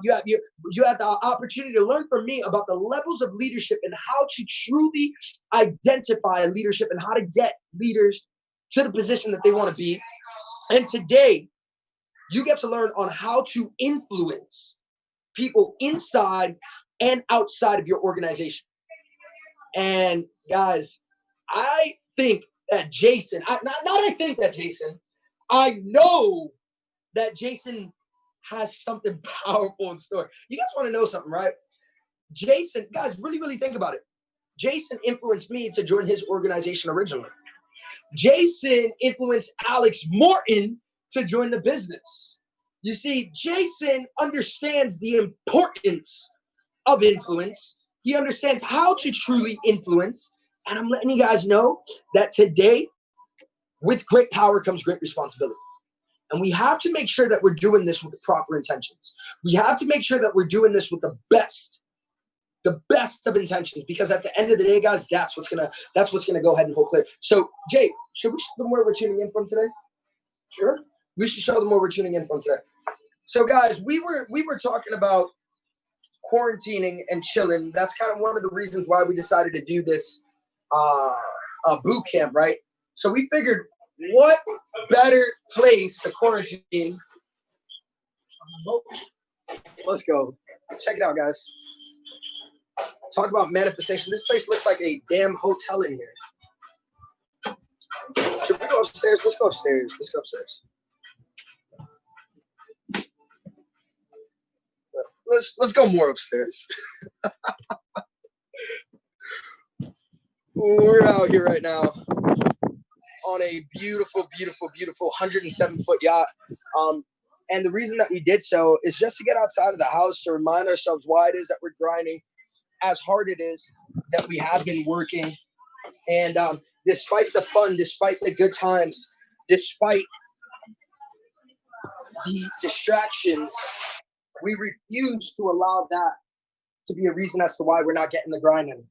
You have the opportunity to learn from me about the levels of leadership and how to truly identify leadership and how to get leaders to the position that they want to be. And today, you get to learn on how to influence people inside and outside of your organization. And guys, I think that Jason, I know that Jason has something powerful in store. You guys want to know something, right? Jason, guys, really think about it. Jason influenced me to join his organization originally. Jason influenced Alex Morton to join the business. You see, Jason understands the importance of influence. He understands how to truly influence. And I'm letting you guys know that today, with great power comes great responsibility. And we have to make sure that we're doing this with the proper intentions. We have to make sure that we're doing this with the best of intentions, because at the end of the day, guys, that's what's gonna go ahead and hold clear. So, Jay, should we show them where we're tuning in from today? Sure. We should show them where we're tuning in from today. So, guys, we were talking about quarantining and chilling. That's kind of one of the reasons why we decided to do this boot camp, right? So we figured, what better place to quarantine? Let's go. Check it out, guys. Talk about manifestation. This place looks like a damn hotel in here. Should we go upstairs? Let's go upstairs. Let's go more upstairs. We're out here right now on a beautiful 107-foot yacht. And the reason that we did so is just to get outside of the house, to remind ourselves why it is that we're grinding, as hard it is that we have been working. And despite the fun, despite the good times, despite the distractions, we refuse to allow that to be a reason as to why we're not getting the grind in.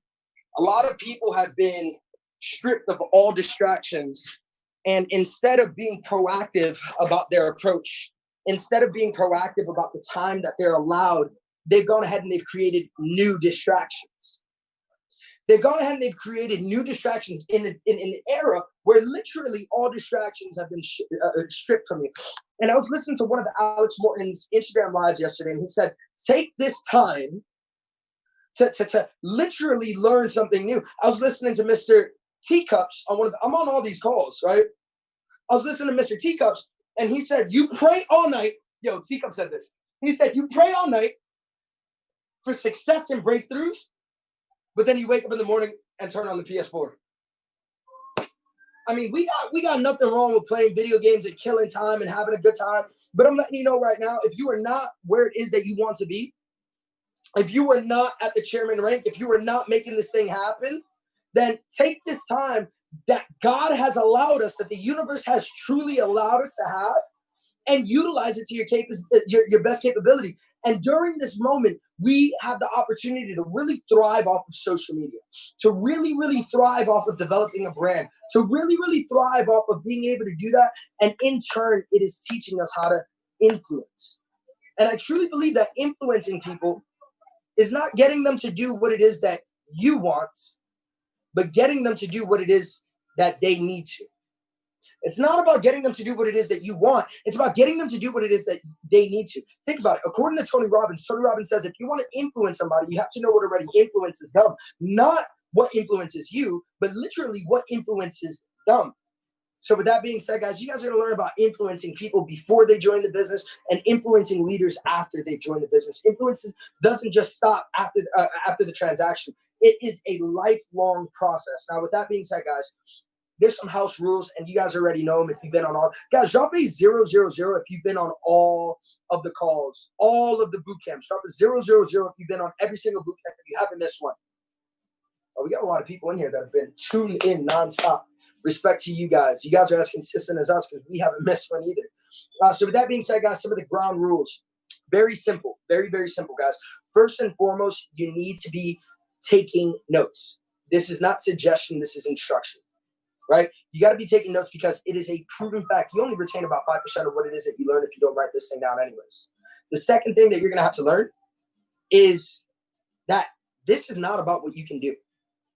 A lot of people have been stripped of all distractions, and instead of being proactive about their approach, instead of being proactive about the time that they're allowed, they've gone ahead and they've created new distractions. They've gone ahead and they've created new distractions in an era where literally all distractions have been stripped from you. And I was listening to one of Alex Morton's Instagram lives yesterday, and he said, take this time to literally learn something new. I was listening to Mr. Teacups on I'm on all these calls, right? I was listening to Mr. Teacups, and he said, you pray all night. Yo, Teacup said this. He said, you pray all night for success and breakthroughs, but then you wake up in the morning and turn on the PS4. I mean, we got nothing wrong with playing video games and killing time and having a good time. But I'm letting you know right now, if you are not where it is that you want to be, if you are not at the chairman rank, if you are not making this thing happen, then take this time that God has allowed us, that the universe has truly allowed us to have, and utilize it to your best capability. And during this moment, we have the opportunity to really thrive off of social media, to really thrive off of developing a brand, to really thrive off of being able to do that. And in turn, it is teaching us how to influence. And I truly believe that influencing people is not getting them to do what it is that you want, but getting them to do what it is that they need to. It's not about getting them to do what it is that you want. It's about getting them to do what it is that they need to. Think about it. According to Tony Robbins says, if you want to influence somebody, you have to know what already influences them. Not what influences you, but literally what influences them. So with that being said, guys, you guys are going to learn about influencing people before they join the business and influencing leaders after they join the business. Influence doesn't just stop after the transaction. It is a lifelong process. Now, with that being said, guys, there's some house rules, and you guys already know them if you've been on all. Guys, drop a 000 if you've been on all of the calls, all of the boot camps. Drop a 000 if you've been on every single boot camp, if you haven't missed one. Oh, we got a lot of people in here that have been tuned in nonstop. Respect to you guys. You guys are as consistent as us because we haven't missed one either. So with that being said, guys, some of the ground rules. Very simple. Very simple, guys. First and foremost, you need to be taking notes. This is not suggestion. This is instruction. Right? You got to be taking notes because it is a proven fact. You only retain about 5% of what it is that you learn if you don't write this thing down anyways. The second thing that you're going to have to learn is that this is not about what you can do.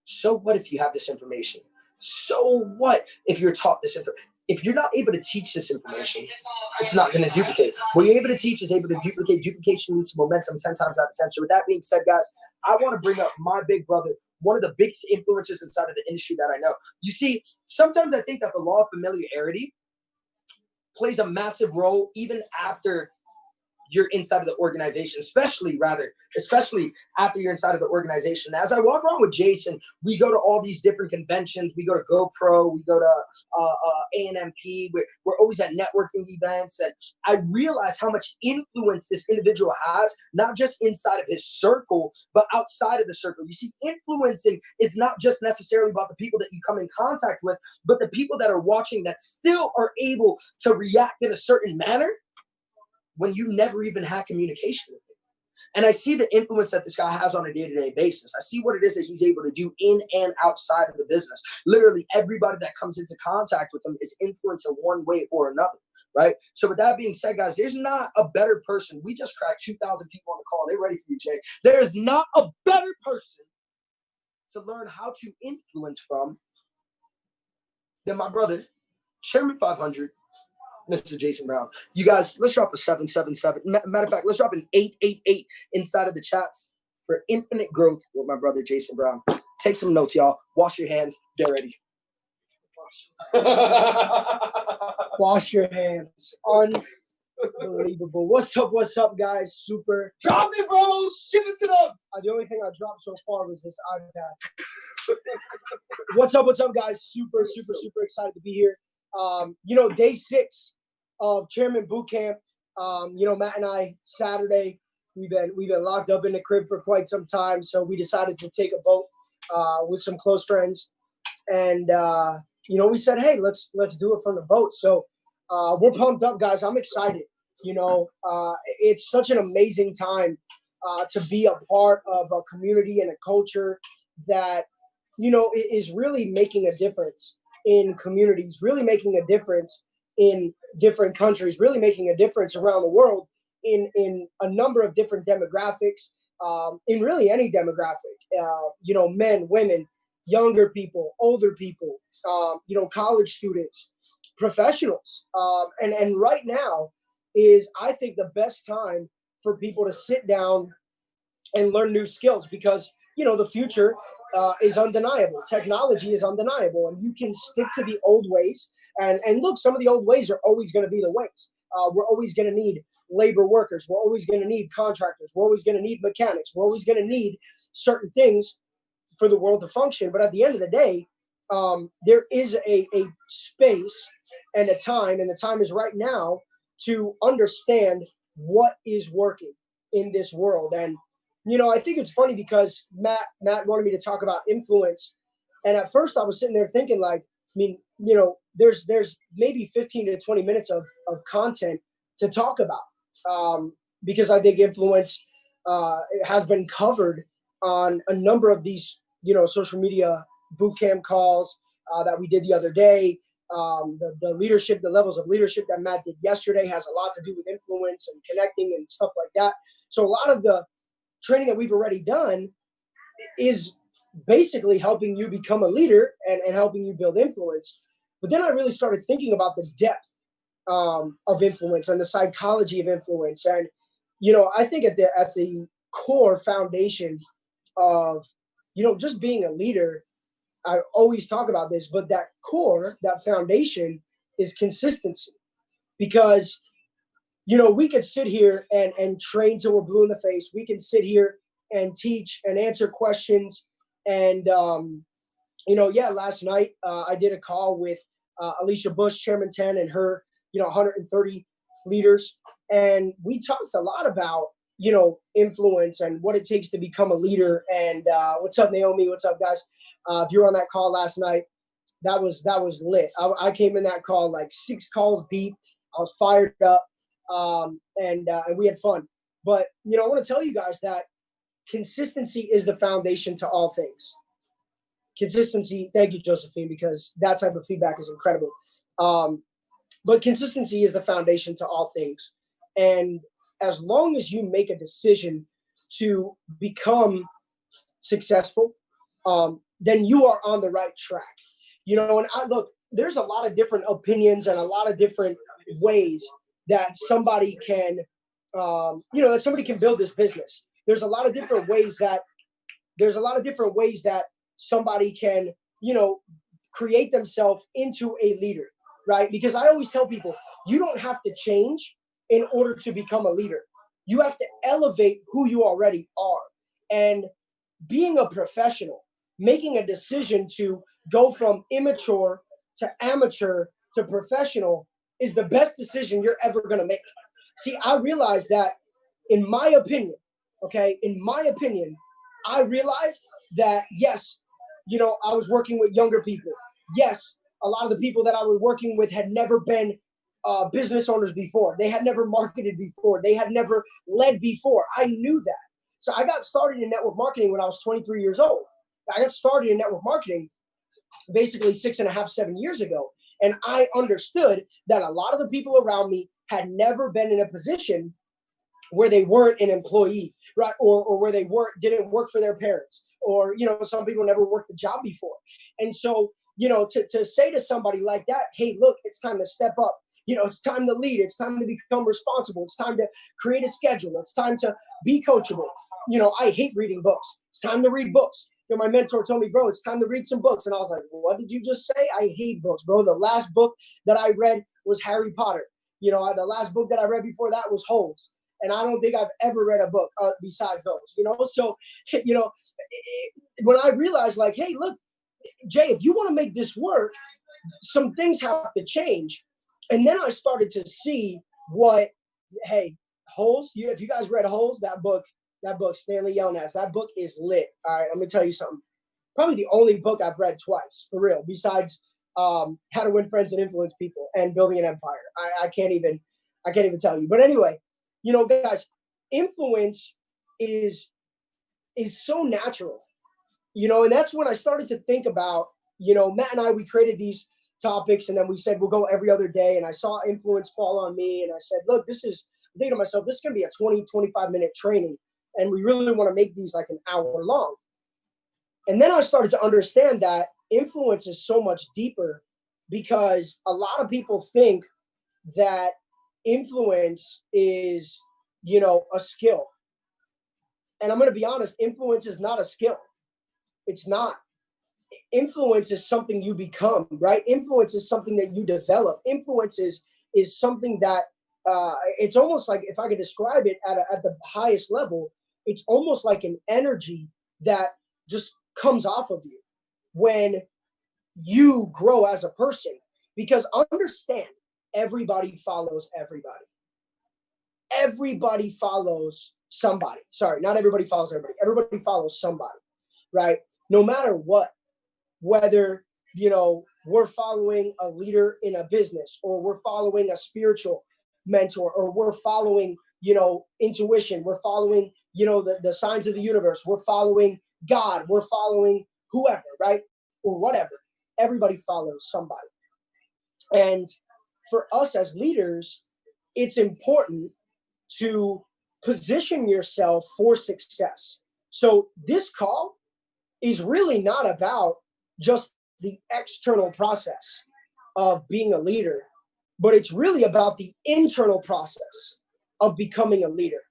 So what if you have this information? So what if you're taught this information? If you're not able to teach this information, it's not going to duplicate. What you're able to teach is able to duplicate. Duplication leads to momentum 10 times out of 10. So with that being said, guys, I want to bring up my big brother, one of the biggest influencers inside of the industry that I know. You see, sometimes I think that the law of familiarity plays a massive role even after you're inside of the organization, especially after you're inside of the organization. As I walk around with Jason, we go to all these different conventions. We go to GoPro, we go to ANMP. We're always at networking events. And I realize how much influence this individual has, not just inside of his circle, but outside of the circle. You see, influencing is not just necessarily about the people that you come in contact with, but the people that are watching that still are able to react in a certain manner when you never even had communication with him. And I see the influence that this guy has on a day-to-day basis. I see what it is that he's able to do in and outside of the business. Literally everybody that comes into contact with him is influenced in one way or another, right? So with that being said, guys, there's not a better person. We just cracked 2,000 people on the call. They're ready for you, Jay. There is not a better person to learn how to influence from than my brother, Chairman 500, Mr. Jason Brown. You guys, let's drop a 777. Matter of fact, let's drop an 888 inside of the chats for infinite growth with my brother, Jason Brown. Take some notes, y'all. Wash your hands. Get ready. Wash your hands. Unbelievable. What's up, guys? Super. Drop it, bro. Give it to them. The only thing I dropped so far was this iPad. What's up, guys? Super excited to be here. Day 6 of Chairman Bootcamp. Matt and I, Saturday, we've been locked up in the crib for quite some time, so we decided to take a boat with some close friends, and we said, hey, let's do it from the boat. So we're pumped up, guys. I'm excited. It's such an amazing time to be a part of a community and a culture that is really making a difference in communities, really making a difference in different countries, really making a difference around the world in a number of different demographics, in really any demographic, men, women, younger people, older people, college students, professionals. And right now is, I think, the best time for people to sit down and learn new skills because, the future is undeniable. Technology is undeniable, and you can stick to the old ways. And look, some of the old ways are always going to be the ways. We're always going to need labor workers. We're always going to need contractors. We're always going to need mechanics. We're always going to need certain things for the world to function. But at the end of the day, there is a space and a time, and the time is right now to understand what is working in this world. And I think it's funny because Matt wanted me to talk about influence. And at first I was sitting there thinking there's maybe 15 to 20 minutes of content to talk about because I think influence has been covered on a number of these, social media bootcamp calls that we did the other day. The leadership, the levels of leadership that Matt did yesterday has a lot to do with influence and connecting and stuff like that. So a lot of the training that we've already done is basically helping you become a leader and helping you build influence. But then I really started thinking about the depth of influence and the psychology of influence. And, I think at the core foundation of, just being a leader, I always talk about this, but that core, that foundation is consistency. Because we could sit here and train till we're blue in the face. We can sit here and teach and answer questions. And, last night I did a call with Alicia Bush, Chairman 10, and her, 130 leaders. And we talked a lot about, influence and what it takes to become a leader. And what's up, Naomi? What's up, guys? If you were on that call last night, that was lit. I came in that call like 6 calls deep. I was fired up. And we had fun. But, I want to tell you guys that consistency is the foundation to all things. Consistency, thank you, Josephine, because that type of feedback is incredible. But consistency is the foundation to all things. And, as long as you make a decision to become successful, then you are on the right track. You know, and look, there's a lot of different opinions and a lot of different ways that somebody can, that somebody can build this business. There's a lot of different ways that somebody can, create themselves into a leader, right? Because I always tell people, you don't have to change in order to become a leader. You have to elevate who you already are. And being a professional, making a decision to go from immature to amateur to professional is the best decision you're ever going to make. See, I realized that in my opinion, I realized that, yes, I was working with younger people. Yes, a lot of the people that I was working with had never been business owners before. They had never marketed before. They had never led before. I knew that. So I got started in network marketing when I was 23 years old. I got started in network marketing basically 6.5, 7 years ago. And I understood that a lot of the people around me had never been in a position where they weren't an employee, right? Or where they didn't work for their parents, or, some people never worked a job before. And so, to say to somebody like that, hey, look, it's time to step up. It's time to lead. It's time to become responsible. It's time to create a schedule. It's time to be coachable. I hate reading books. It's time to read books. My mentor told me, bro, it's time to read some books. And I was like, what did you just say? I hate books, bro. The last book that I read was Harry Potter. The last book that I read before that was Holes. And I don't think I've ever read a book besides those, So, when I realized, like, hey, look, Jay, if you want to make this work, some things have to change. And then I started to see Holes, if you guys read Holes, that book, Stanley Yelnats, that book is lit. All right, let me tell you something. Probably the only book I've read twice, for real, besides How to Win Friends and Influence People and Building an Empire. I can't even tell you. But anyway, guys, influence is so natural, and that's when I started to think about, Matt and I, we created these topics, and then we said, we'll go every other day. And I saw influence fall on me. And I said, look, I'm thinking to myself, this is going to be a 20, 25-minute training. And we really want to make these like an hour long. And then I started to understand that influence is so much deeper, because a lot of people think that influence is, a skill. And I'm going to be honest, influence is not a skill. It's not. Influence is something you become, right? Influence is something that you develop. Influence is something that it's almost like, if I could describe it at the highest level, it's almost like an energy that just comes off of you when you grow as a person. Because understand, everybody follows everybody. Everybody follows somebody. Sorry, not everybody follows everybody. Everybody follows somebody, right? No matter what, whether, we're following a leader in a business, or we're following a spiritual mentor, or we're following, intuition, we're following, the signs of the universe, we're following God, we're following whoever, right? Or whatever. Everybody follows somebody. And for us as leaders, it's important to position yourself for success. So this call is really not about just the external process of being a leader, but it's really about the internal process of becoming a leader.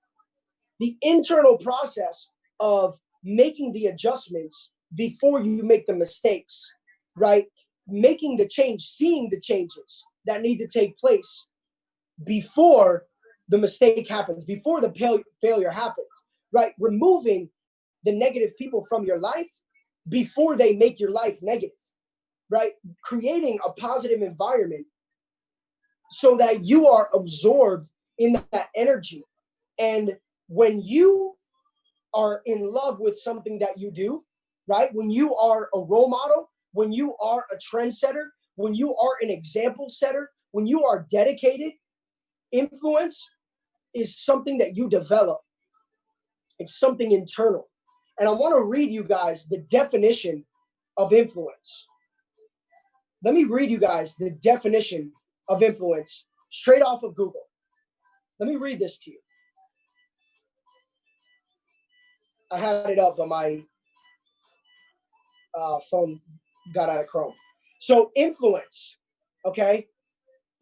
The internal process of making the adjustments before you make the mistakes, right? Making the change, seeing the changes that need to take place before the mistake happens, before the failure happens, right? Removing the negative people from your life before they make your life negative, right? Creating a positive environment so that you are absorbed in that energy. And when you are in love with something that you do, right? When you are a role model, when you are a trendsetter, when you are an example setter, when you are dedicated, influence is something that you develop. It's something internal. And I want to read you guys the definition of influence. Let me read you guys the definition of influence straight off of Google. Let me read this to you. I had it up, but my phone got out of Chrome. So influence, okay,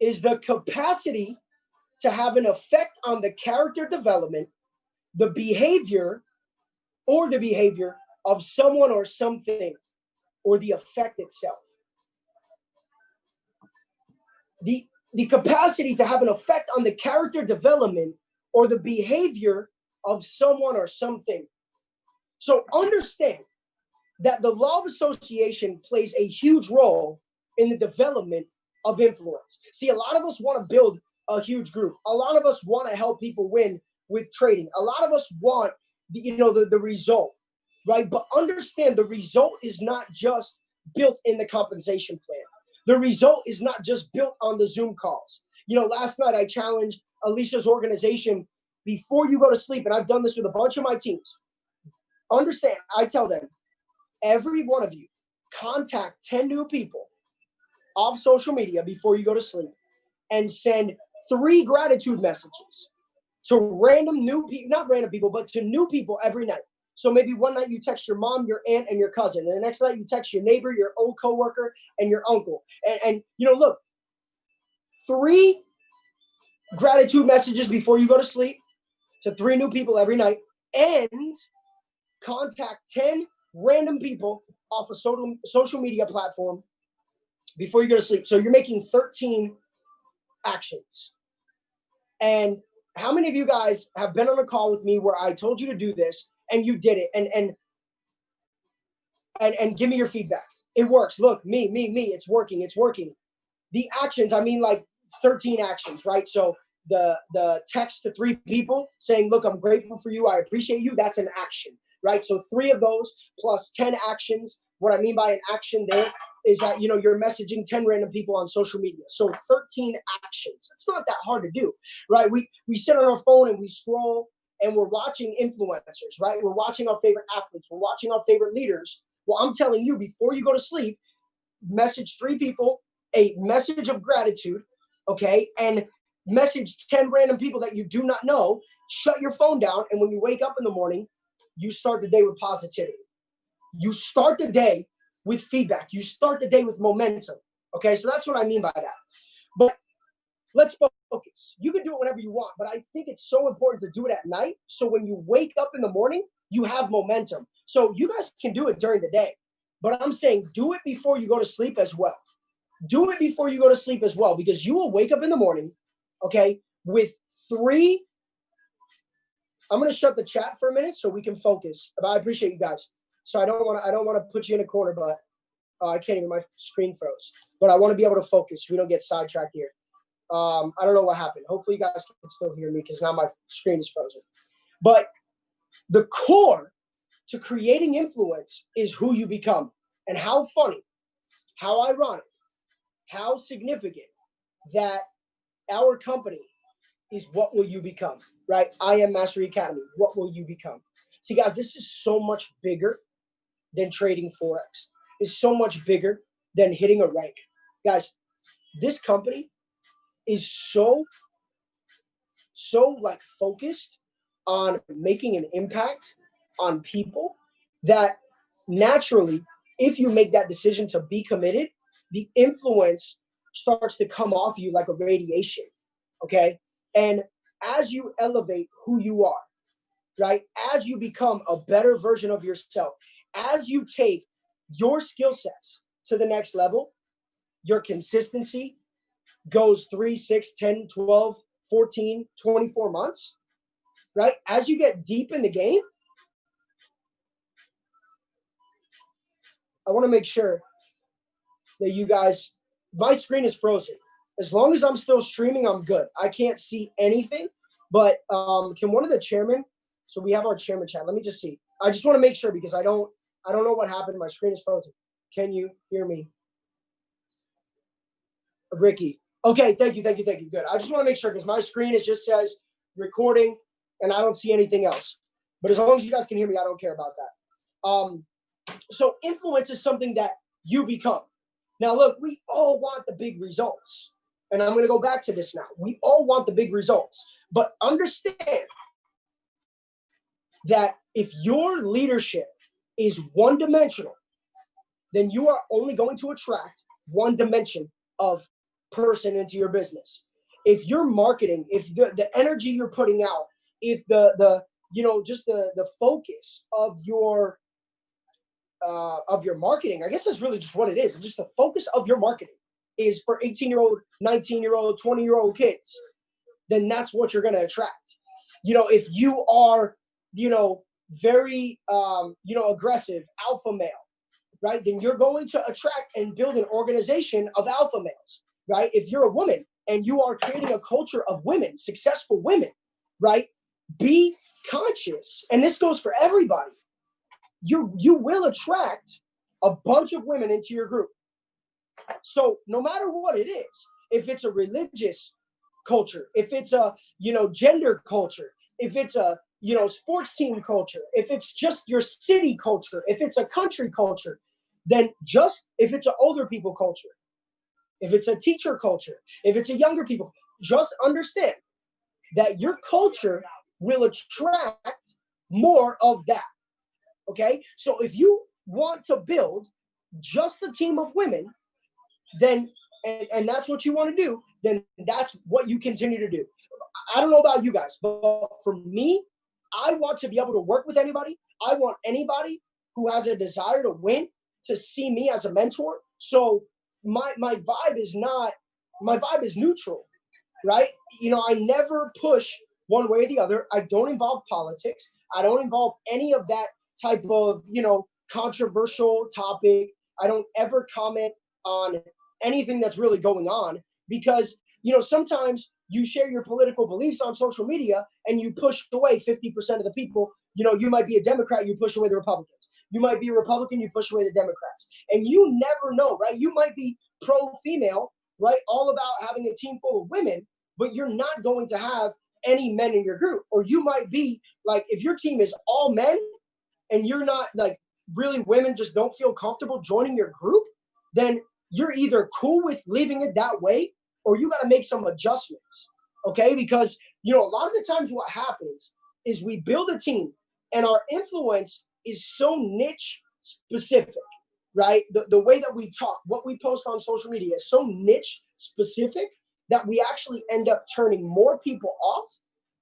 is the capacity to have an effect on the character development, the behavior of someone or something, or the effect itself. The capacity to have an effect on the character development or the behavior of someone or something. So understand that the law of association plays a huge role in the development of influence. See, a lot of us want to build a huge group. A lot of us want to help people win with trading. A lot of us want the result, right? But understand the result is not just built in the compensation plan. The result is not just built on the Zoom calls. Last night I challenged Alicia's organization before you go to sleep, and I've done this with a bunch of my teams. Understand, I tell them, every one of you, contact 10 new people off social media before you go to sleep and send 3 gratitude messages to not random people, but to new people every night. So maybe one night you text your mom, your aunt, and your cousin. And the next night you text your neighbor, your old coworker, and your uncle. And look, 3 gratitude messages before you go to sleep to 3 new people every night, and contact 10 random people off a social media platform before you go to sleep. So you're making 13 actions. And how many of you guys have been on a call with me where I told you to do this and you did it? And give me your feedback. It works. Look, me, it's working. The actions, I mean like 13 actions, right? So the text to 3 people saying, look, I'm grateful for you, I appreciate you, that's an action, right? So 3 of those plus 10 actions. What I mean by an action there is that, you're messaging 10 random people on social media. So 13 actions. It's not that hard to do, right? We sit on our phone and we scroll and we're watching influencers, right? We're watching our favorite athletes. We're watching our favorite leaders. Well, I'm telling you, before you go to sleep, message 3 people a message of gratitude, okay? And message 10 random people that you do not know. Shut your phone down. And when you wake up in the morning, you start the day with positivity. You start the day with feedback. You start the day with momentum. Okay, so that's what I mean by that. But let's focus. You can do it whenever you want, but I think it's so important to do it at night. So when you wake up in the morning, you have momentum. So you guys can do it during the day, but I'm saying do it before you go to sleep as well. Do it before you go to sleep as well, because you will wake up in the morning, okay, with 3. I'm going to shut the chat for a minute so we can focus. But I appreciate you guys. So I don't want to put you in a corner, but I can't even, my screen froze. But I want to be able to focus so we don't get sidetracked here. I don't know what happened. Hopefully you guys can still hear me because now my screen is frozen. But the core to creating influence is who you become. And how funny, how ironic, how significant that our company is What Will You Become, right? I Am Mastery Academy. What will you become? See, guys, this is so much bigger than trading Forex. It's so much bigger than hitting a rank. Guys, this company is so like focused on making an impact on people that naturally, if you make that decision to be committed, the influence starts to come off you like a radiation, okay? And as you elevate who you are, right? As you become a better version of yourself, as you take your skill sets to the next level, your consistency goes 3, 6, 10, 12, 14, 24 months, right? As you get deep in the game, I want to make sure that you guys, my screen is frozen. As long as I'm still streaming, I'm good. I can't see anything, but can one of the chairmen, so we have our chairman chat. Let me just see. I just want to make sure because I don't know what happened. My screen is frozen. Can you hear me? Ricky. Okay, thank you. Good. I just want to make sure because my screen just says recording and I don't see anything else. But as long as you guys can hear me, I don't care about that. So influence is something that you become. Now, look, we all want the big results. And I'm going to go back to this now. We all want the big results. But understand that if your leadership is one-dimensional, then you are only going to attract one dimension of person into your business. If you're marketing, if the energy you're putting out, if just the focus of your marketing, I guess that's really just what it is. Just the focus of your marketing is for 18-year-old, 19-year-old, 20-year-old kids, then that's what you're going to attract. If you are, very, aggressive alpha male, right? Then you're going to attract and build an organization of alpha males, right? If you're a woman and you are creating a culture of women, successful women, right? Be conscious. And this goes for everybody. You will attract a bunch of women into your group. So no matter what it is, if it's a religious culture, if it's a, gender culture, if it's a, sports team culture, if it's just your city culture, if it's a country culture, then just if it's an older people culture, if it's a teacher culture, if it's a younger people, just understand that your culture will attract more of that. Okay? So if you want to build just a team of women, then, and that's what you want to do, then that's what you continue to do. I don't know about you guys, but for me, I want to be able to work with anybody. I want anybody who has a desire to win to see me as a mentor. So my vibe is neutral, right? I never push one way or the other. I don't involve politics. I don't involve any of that type of, controversial topic. I don't ever comment on anything that's really going on because, sometimes you share your political beliefs on social media and you push away 50% of the people. You might be a Democrat, you push away the Republicans. You might be a Republican, you push away the Democrats. And you never know, right? You might be pro-female, right? All about having a team full of women, but you're not going to have any men in your group. Or you might be like, if your team is all men and you're not like really women just don't feel comfortable joining your group, then you're either cool with leaving it that way or you got to make some adjustments, okay? Because, a lot of the times what happens is we build a team and our influence is so niche specific, right? The way that we talk, what we post on social media is so niche specific that we actually end up turning more people off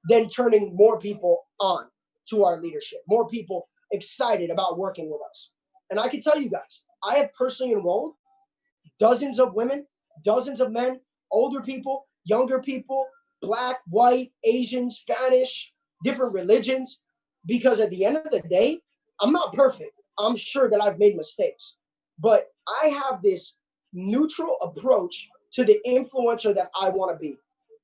than turning more people on to our leadership, more people excited about working with us. And I can tell you guys, I have personally enrolled dozens of women, dozens of men, older people, younger people, Black, white, Asian, Spanish, different religions, because at the end of the day, I'm not perfect. I'm sure that I've made mistakes, but I have this neutral approach to the influencer that I want to be.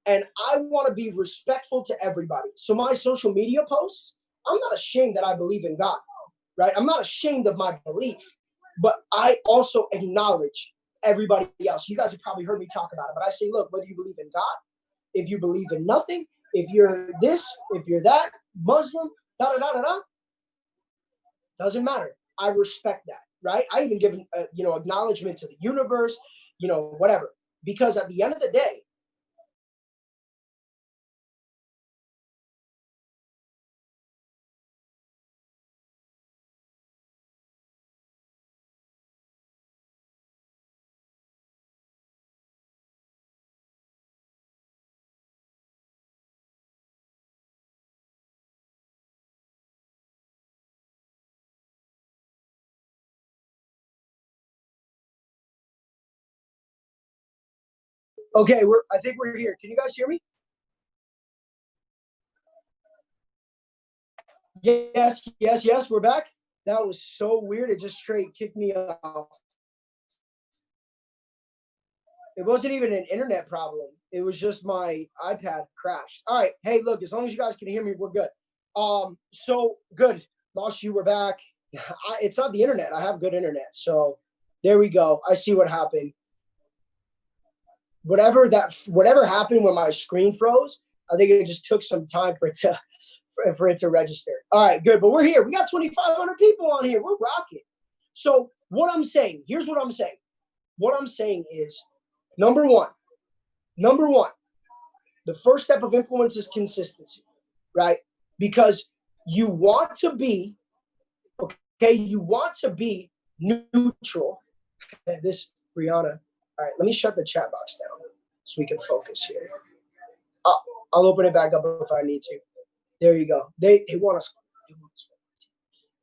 And I want to be respectful to everybody. So my social media posts, I'm not ashamed that I believe in God, right? I'm not ashamed of my belief, but I also acknowledge everybody else. You guys have probably heard me talk about it, but I say, look, whether you believe in God, if you believe in nothing, if you're this, if you're that, Muslim, doesn't matter. I respect that, right? I even give, acknowledgement to the universe, whatever, because at the end of the day, okay, I think we're here. Can you guys hear me? Yes, we're back. That was so weird. It just straight kicked me off. It wasn't even an internet problem. It was just my iPad crashed. All right. Hey, look, as long as you guys can hear me, we're good. So good. Lost you, we're back. It's not the internet. I have good internet. So there we go. I see what happened. Whatever happened when my screen froze, I think it just took some time for it to register. All right, good. But we're here. We got 2,500 people on here. We're rocking. So what I'm saying, here's what I'm saying. What I'm saying is, number one, the first step of influence is consistency, right? Because, You want to be, okay, you want to be neutral. This, Brianna, all right, let me shut the chat box down so we can focus here. I'll open it back up if I need to. There you go. They want us.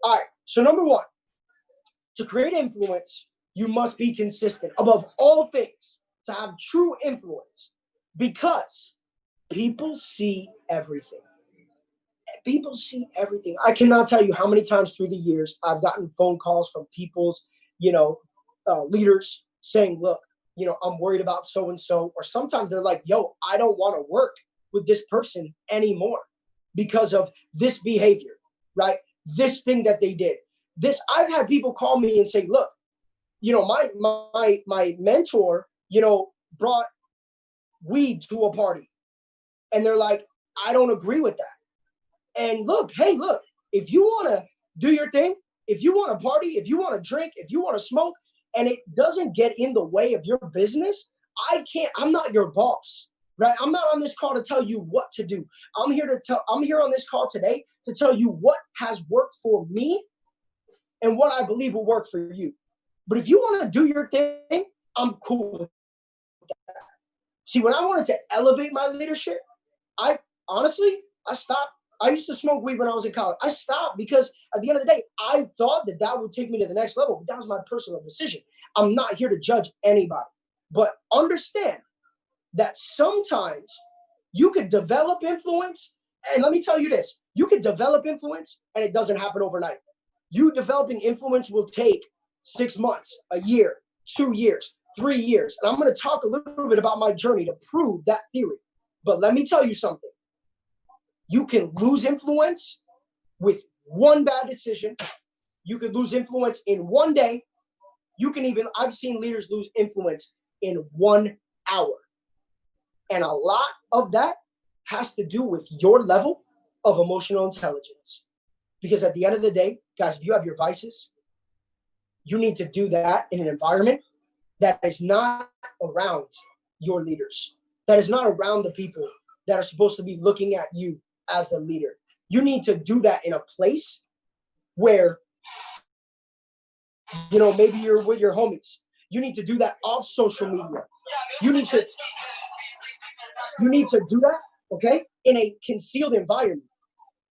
All right, so number one, to create influence, you must be consistent. Above all things, to have true influence, because people see everything. People see everything. I cannot tell you how many times through the years I've gotten phone calls from people's, leaders saying, look, I'm worried about so-and-so. Or sometimes they're like, yo, I don't want to work with this person anymore because of this behavior, right? This thing that they did. I've had people call me and say, look, my mentor, brought weed to a party. And they're like, I don't agree with that. And look, if you want to do your thing, if you want to party, if you want to drink, if you want to smoke, and it doesn't get in the way of your business, I'm not your boss, right? I'm not on this call to tell you what to do. I'm here on this call today to tell you what has worked for me and what I believe will work for you. But if you want to do your thing, I'm cool with that. See, when I wanted to elevate my leadership, I stopped. I used to smoke weed when I was in college. I stopped because at the end of the day, I thought that would take me to the next level. But that was my personal decision. I'm not here to judge anybody. But understand that sometimes you could develop influence. And let me tell you this. You could develop influence and it doesn't happen overnight. You developing influence will take 6 months, a year, 2 years, 3 years. And I'm going to talk a little bit about my journey to prove that theory. But let me tell you something. You can lose influence with one bad decision. You could lose influence in one day. I've seen leaders lose influence in 1 hour. And a lot of that has to do with your level of emotional intelligence. Because at the end of the day, guys, if you have your vices, you need to do that in an environment that is not around your leaders, that is not around the people that are supposed to be looking at you as a leader. You need to do that in a place where, maybe you're with your homies. You need to do that off social media. You need to do that, okay, in a concealed environment.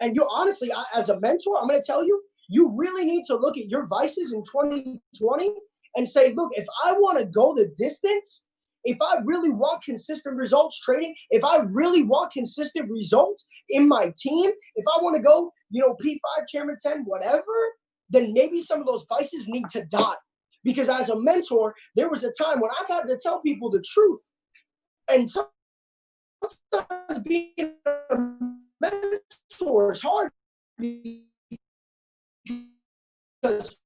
And honestly, as a mentor, I'm going to tell you, you really need to look at your vices in 2020 and say, look, if I want to go the distance, if I really want consistent results trading, if I really want consistent results in my team, if I want to go, P5, Chairman 10, whatever, then maybe some of those vices need to die. Because as a mentor, there was a time when I've had to tell people the truth. And sometimes being a mentor is hard because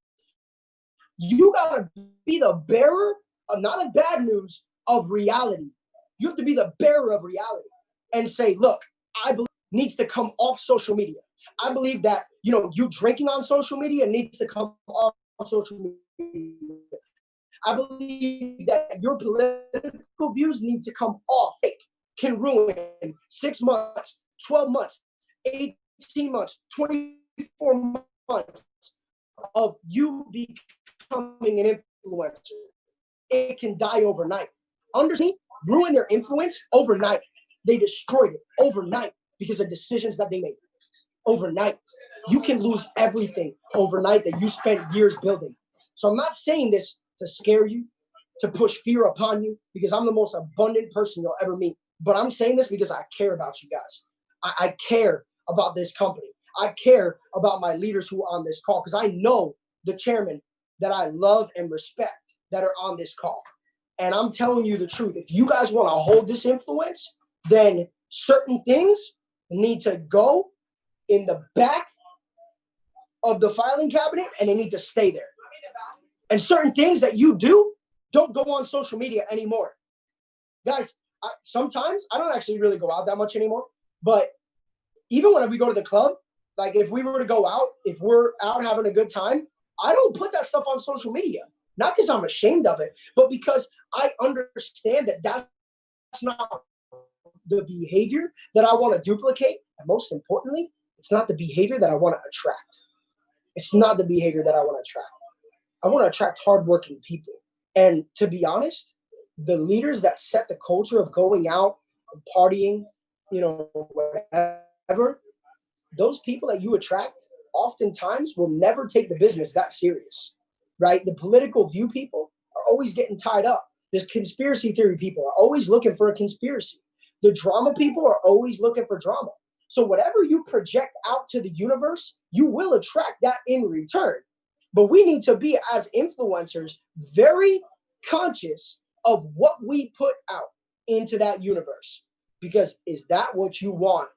you got to be the bearer of not of bad news, of reality. You have to be the bearer of reality and say, look, I believe needs to come off social media. I believe that, you drinking on social media needs to come off social media. I believe that your political views need to come off. It can ruin 6 months, 12 months, 18 months, 24 months of you becoming an influencer. It can die overnight. Underneath, ruin their influence overnight. They destroyed it overnight because of decisions that they made. Overnight. You can lose everything overnight that you spent years building. So I'm not saying this to scare you, to push fear upon you, because I'm the most abundant person you'll ever meet. But I'm saying this because I care about you guys. I care about this company. I care about my leaders who are on this call, because I know the chairmen that I love and respect that are on this call. And I'm telling you the truth. If you guys want to hold this influence, then certain things need to go in the back of the filing cabinet and they need to stay there. And certain things that you do don't go on social media anymore. Guys, sometimes I don't actually really go out that much anymore. But even when we go to the club, like if we were to go out, if we're out having a good time, I don't put that stuff on social media. Not because I'm ashamed of it, but because I understand that that's not the behavior that I want to duplicate. And most importantly, It's not the behavior that I want to attract. It's not the behavior that I want to attract. I want to attract hardworking people. And to be honest, the leaders that set the culture of going out and partying, whatever, those people that you attract oftentimes will never take the business that serious, right? The political view people are always getting tied up. The conspiracy theory people are always looking for a conspiracy. The drama people are always looking for drama. So whatever you project out to the universe, you will attract that in return. But we need to be, as influencers, very conscious of what we put out into that universe. Because is that what you want?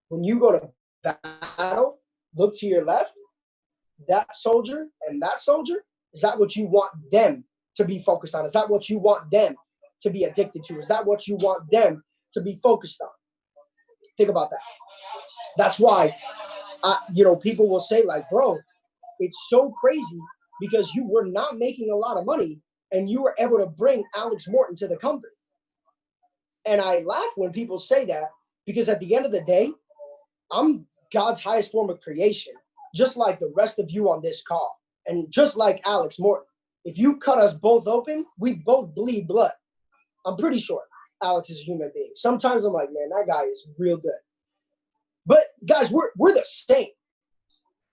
When you go to battle, look to your left, that soldier and that soldier, is that what you want them to be focused on? Is that what you want them to be addicted to? Is that what you want them to be focused on? Think about that. That's why, people will say like, bro, it's so crazy because you were not making a lot of money and you were able to bring Alex Morton to the company. And I laugh when people say that because at the end of the day, I'm God's highest form of creation, just like the rest of you on this call. And just like Alex Morton, if you cut us both open, we both bleed blood. I'm pretty sure Alex is a human being. Sometimes I'm like, man, that guy is real good. But guys, we're the same.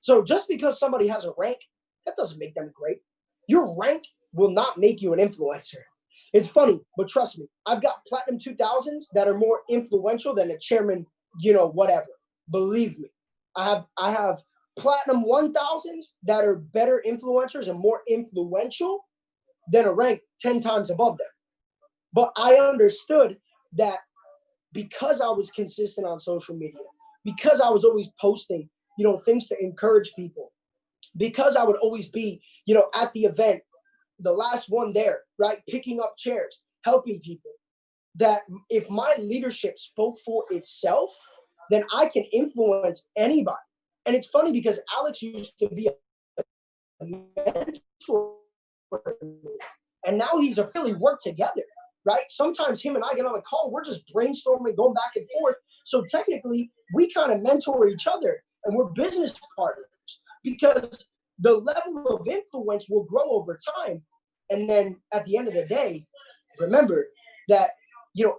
So just because somebody has a rank, that doesn't make them great. Your rank will not make you an influencer. It's funny, but trust me, I've got Platinum 2000s that are more influential than a Chairman, whatever. Believe me. I have Platinum 1000s that are better influencers and more influential than a rank 10 times above them. But I understood that because I was consistent on social media, because I was always posting, things to encourage people, because I would always be, at the event, the last one there, right? Picking up chairs, helping people, that if my leadership spoke for itself, then I can influence anybody. And it's funny because Alex used to be a mentor, and now he's a really work together, right? Sometimes him and I get on a call, we're just brainstorming, going back and forth. So technically, we kind of mentor each other, and we're business partners because the level of influence will grow over time. And then at the end of the day, remember that,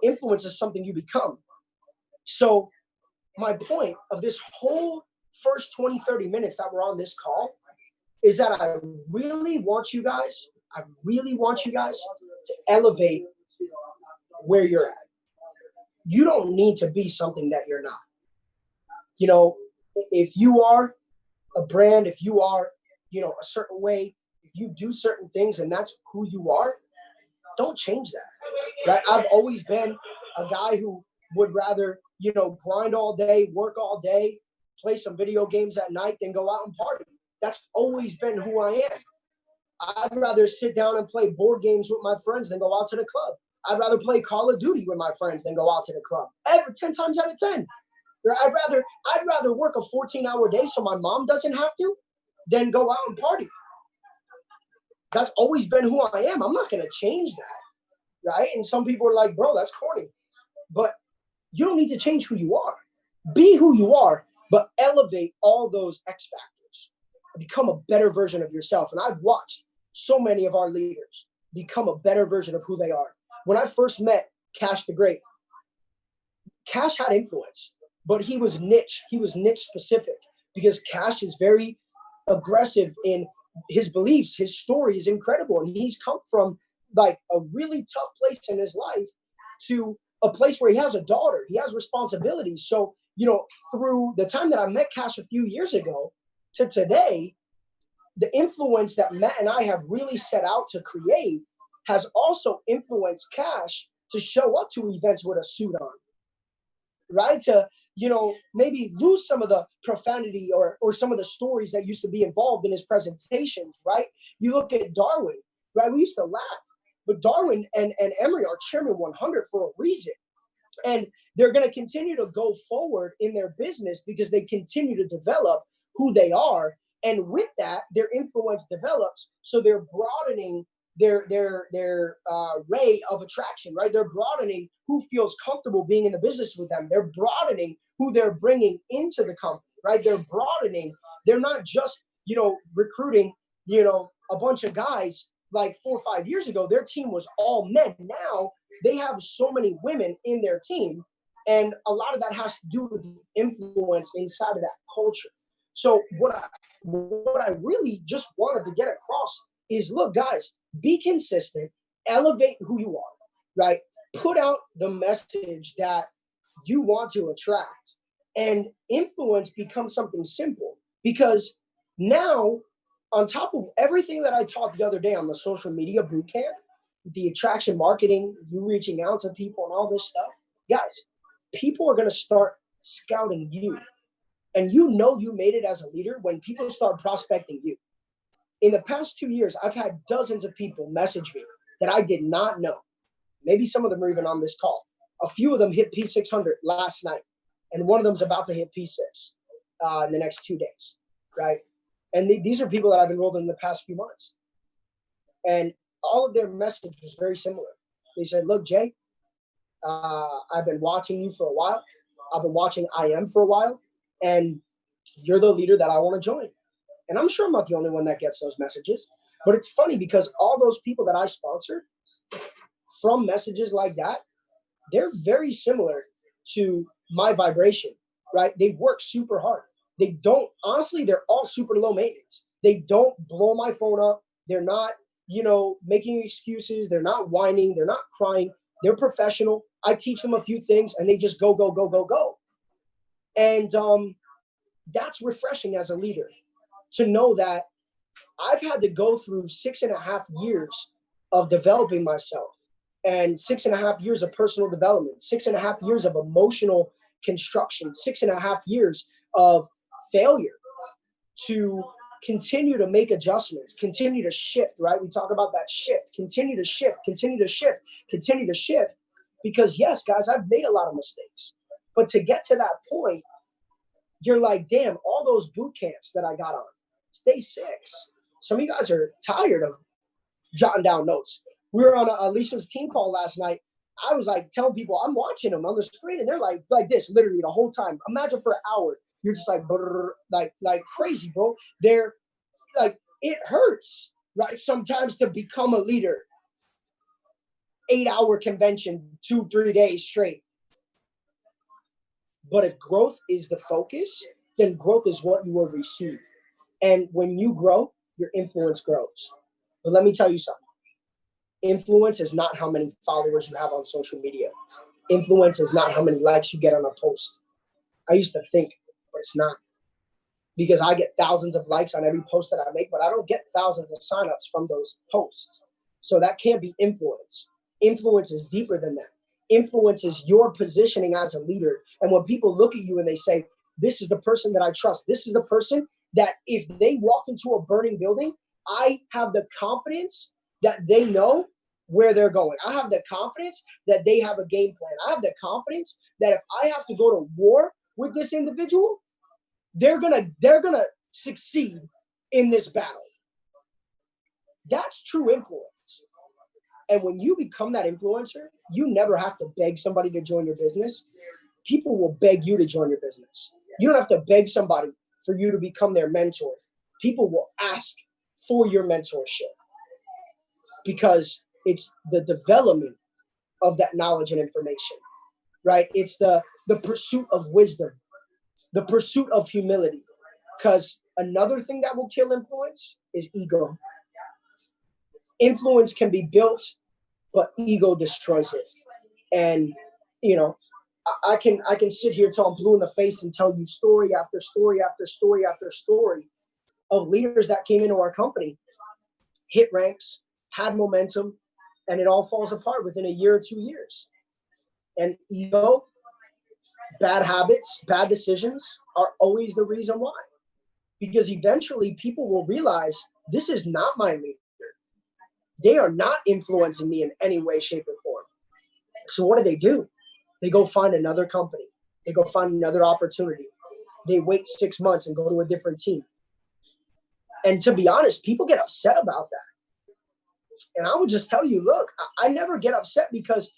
influence is something you become. So my point of this whole first 20, 30 minutes that we're on this call is that I really want you guys to elevate where you're at. You don't need to be something that you're not. If you are a brand, if you are, a certain way, if you do certain things and that's who you are, don't change that, right? I've always been a guy who would rather, grind all day, work all day, play some video games at night than go out and party. That's always been who I am. I'd rather sit down and play board games with my friends than go out to the club. I'd rather play Call of Duty with my friends than go out to the club. 10 times out of 10. I'd rather work a 14-hour day so my mom doesn't have to than go out and party. That's always been who I am. I'm not going to change that, right? And some people are like, bro, that's corny. But you don't need to change who you are. Be who you are, but elevate all those X factors. Become a better version of yourself. And I've watched so many of our leaders become a better version of who they are. When I first met Cash the Great, Cash had influence, but he was niche. He was niche specific because Cash is very aggressive in his beliefs. His story is incredible. And he's come from like a really tough place in his life to a place where he has a daughter. He has responsibilities. So, through the time that I met Cash a few years ago to today, the influence that Matt and I have really set out to create has also influenced Cash to show up to events with a suit on, right? To, maybe lose some of the profanity or some of the stories that used to be involved in his presentations, right? You look at Darwin, right? We used to laugh, but Darwin and Emery are Chairman 100 for a reason. And they're going to continue to go forward in their business because they continue to develop who they are. And with that, their influence develops. So they're broadening their ray of attraction, right? They're broadening who feels comfortable being in the business with them. They're broadening who they're bringing into the company. right? They're broadening. They're not just, recruiting, a bunch of guys like 4 or 5 years ago. Their team was all men. Now they have so many women in their team. And a lot of that has to do with the influence inside of that culture. So what I really just wanted to get across is, look, guys, be consistent, elevate who you are, right? Put out the message that you want to attract, and influence becomes something simple. Because now, on top of everything that I taught the other day on the social media bootcamp, the attraction marketing, you reaching out to people and all this stuff, guys, people are going to start scouting you. And you made it as a leader when people start prospecting you. In the past 2 years, I've had dozens of people message me that I did not know. Maybe some of them are even on this call. A few of them hit P600 last night, and one of them's about to hit P6 in the next 2 days, right? And these are people that I've enrolled in the past few months. And all of their message was very similar. They said, look, Jay, I've been watching you for a while. I've been watching IM for a while, and you're the leader that I want to join. And I'm sure I'm not the only one that gets those messages. But it's funny because all those people that I sponsor from messages like that, they're very similar to my vibration, right? They work super hard. They don't, honestly, they're all super low maintenance. They don't blow my phone up. They're not, making excuses. They're not whining. They're not crying. They're professional. I teach them a few things and they just go, go, go, go, go. And that's refreshing as a leader, to know that I've had to go through 6.5 years of developing myself, and 6.5 years of personal development, 6.5 years of emotional construction, 6.5 years of failure to continue to make adjustments, continue to shift, right? We talk about that shift, continue to shift, continue to shift, continue to shift. Because yes, guys, I've made a lot of mistakes, but to get to that point, you're like, damn, all those boot camps that I got on, stay 6. Some of you guys are tired of jotting down notes. We were on Alicia's team call last night. I was like telling people, I'm watching them on the screen, and they're like this literally the whole time. Imagine for an hour, you're just like crazy, bro. They're like, it hurts, right? Sometimes to become a leader. 8-hour convention, 2-3 days straight. But if growth is the focus, then growth is what you will receive. And when you grow, your influence grows. But let me tell you something. Influence is not how many followers you have on social media. Influence is not how many likes you get on a post. I used to think, but it's not. Because I get thousands of likes on every post that I make, but I don't get thousands of signups from those posts. So that can't be influence. Influence is deeper than that. Influence is your positioning as a leader. And when people look at you and they say, this is the person that I trust, this is the person that if they walk into a burning building, I have the confidence that they know where they're going. I have the confidence that they have a game plan. I have the confidence that if I have to go to war with this individual, they're gonna succeed in this battle. That's true influence. And when you become that influencer, you never have to beg somebody to join your business. People will beg you to join your business. You don't have to beg somebody for you to become their mentor. People will ask for your mentorship because it's the development of that knowledge and information, right? It's the pursuit of wisdom, the pursuit of humility. Because another thing that will kill influence is ego. Influence can be built, but ego destroys it. And, I can sit here till I'm blue in the face and tell you story after story after story after story of leaders that came into our company, hit ranks, had momentum, and it all falls apart within a year or 2 years. And ego, bad habits, bad decisions are always the reason why. Because eventually people will realize this is not my leader. They are not influencing me in any way, shape, or form. So what do? They go find another company. They go find another opportunity. They wait 6 months and go to a different team. And to be honest, people get upset about that. And I would just tell you, look, I never get upset, because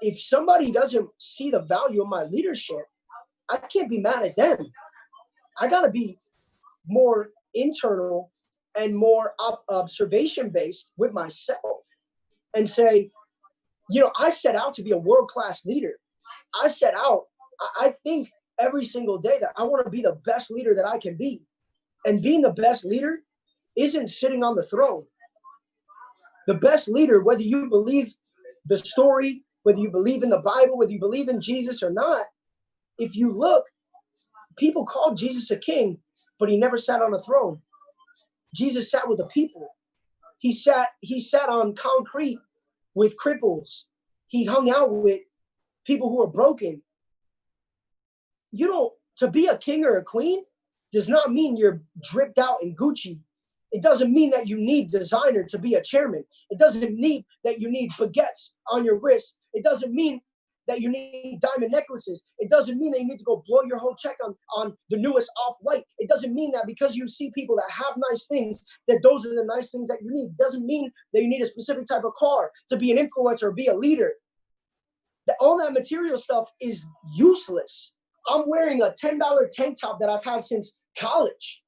if somebody doesn't see the value of my leadership, I can't be mad at them. I got to be more internal and more observation-based with myself and say, I set out to be a world-class leader. I set out, I think every single day that I want to be the best leader that I can be. And being the best leader isn't sitting on the throne. The best leader, whether you believe the story, whether you believe in the Bible, whether you believe in Jesus or not, if you look, people called Jesus a king, but he never sat on a throne. Jesus sat with the people. He sat on concrete with cripples. He hung out with people who are broken. To be a king or a queen does not mean you're dripped out in Gucci. It doesn't mean that you need designer to be a chairman. It doesn't mean that you need baguettes on your wrist. It doesn't mean that you need diamond necklaces. It doesn't mean that you need to go blow your whole check on the newest off-white. It doesn't mean that because you see people that have nice things, that those are the nice things that you need. It doesn't mean that you need a specific type of car to be an influencer or be a leader. All that material stuff is useless. I'm wearing a $10 tank top that I've had since college.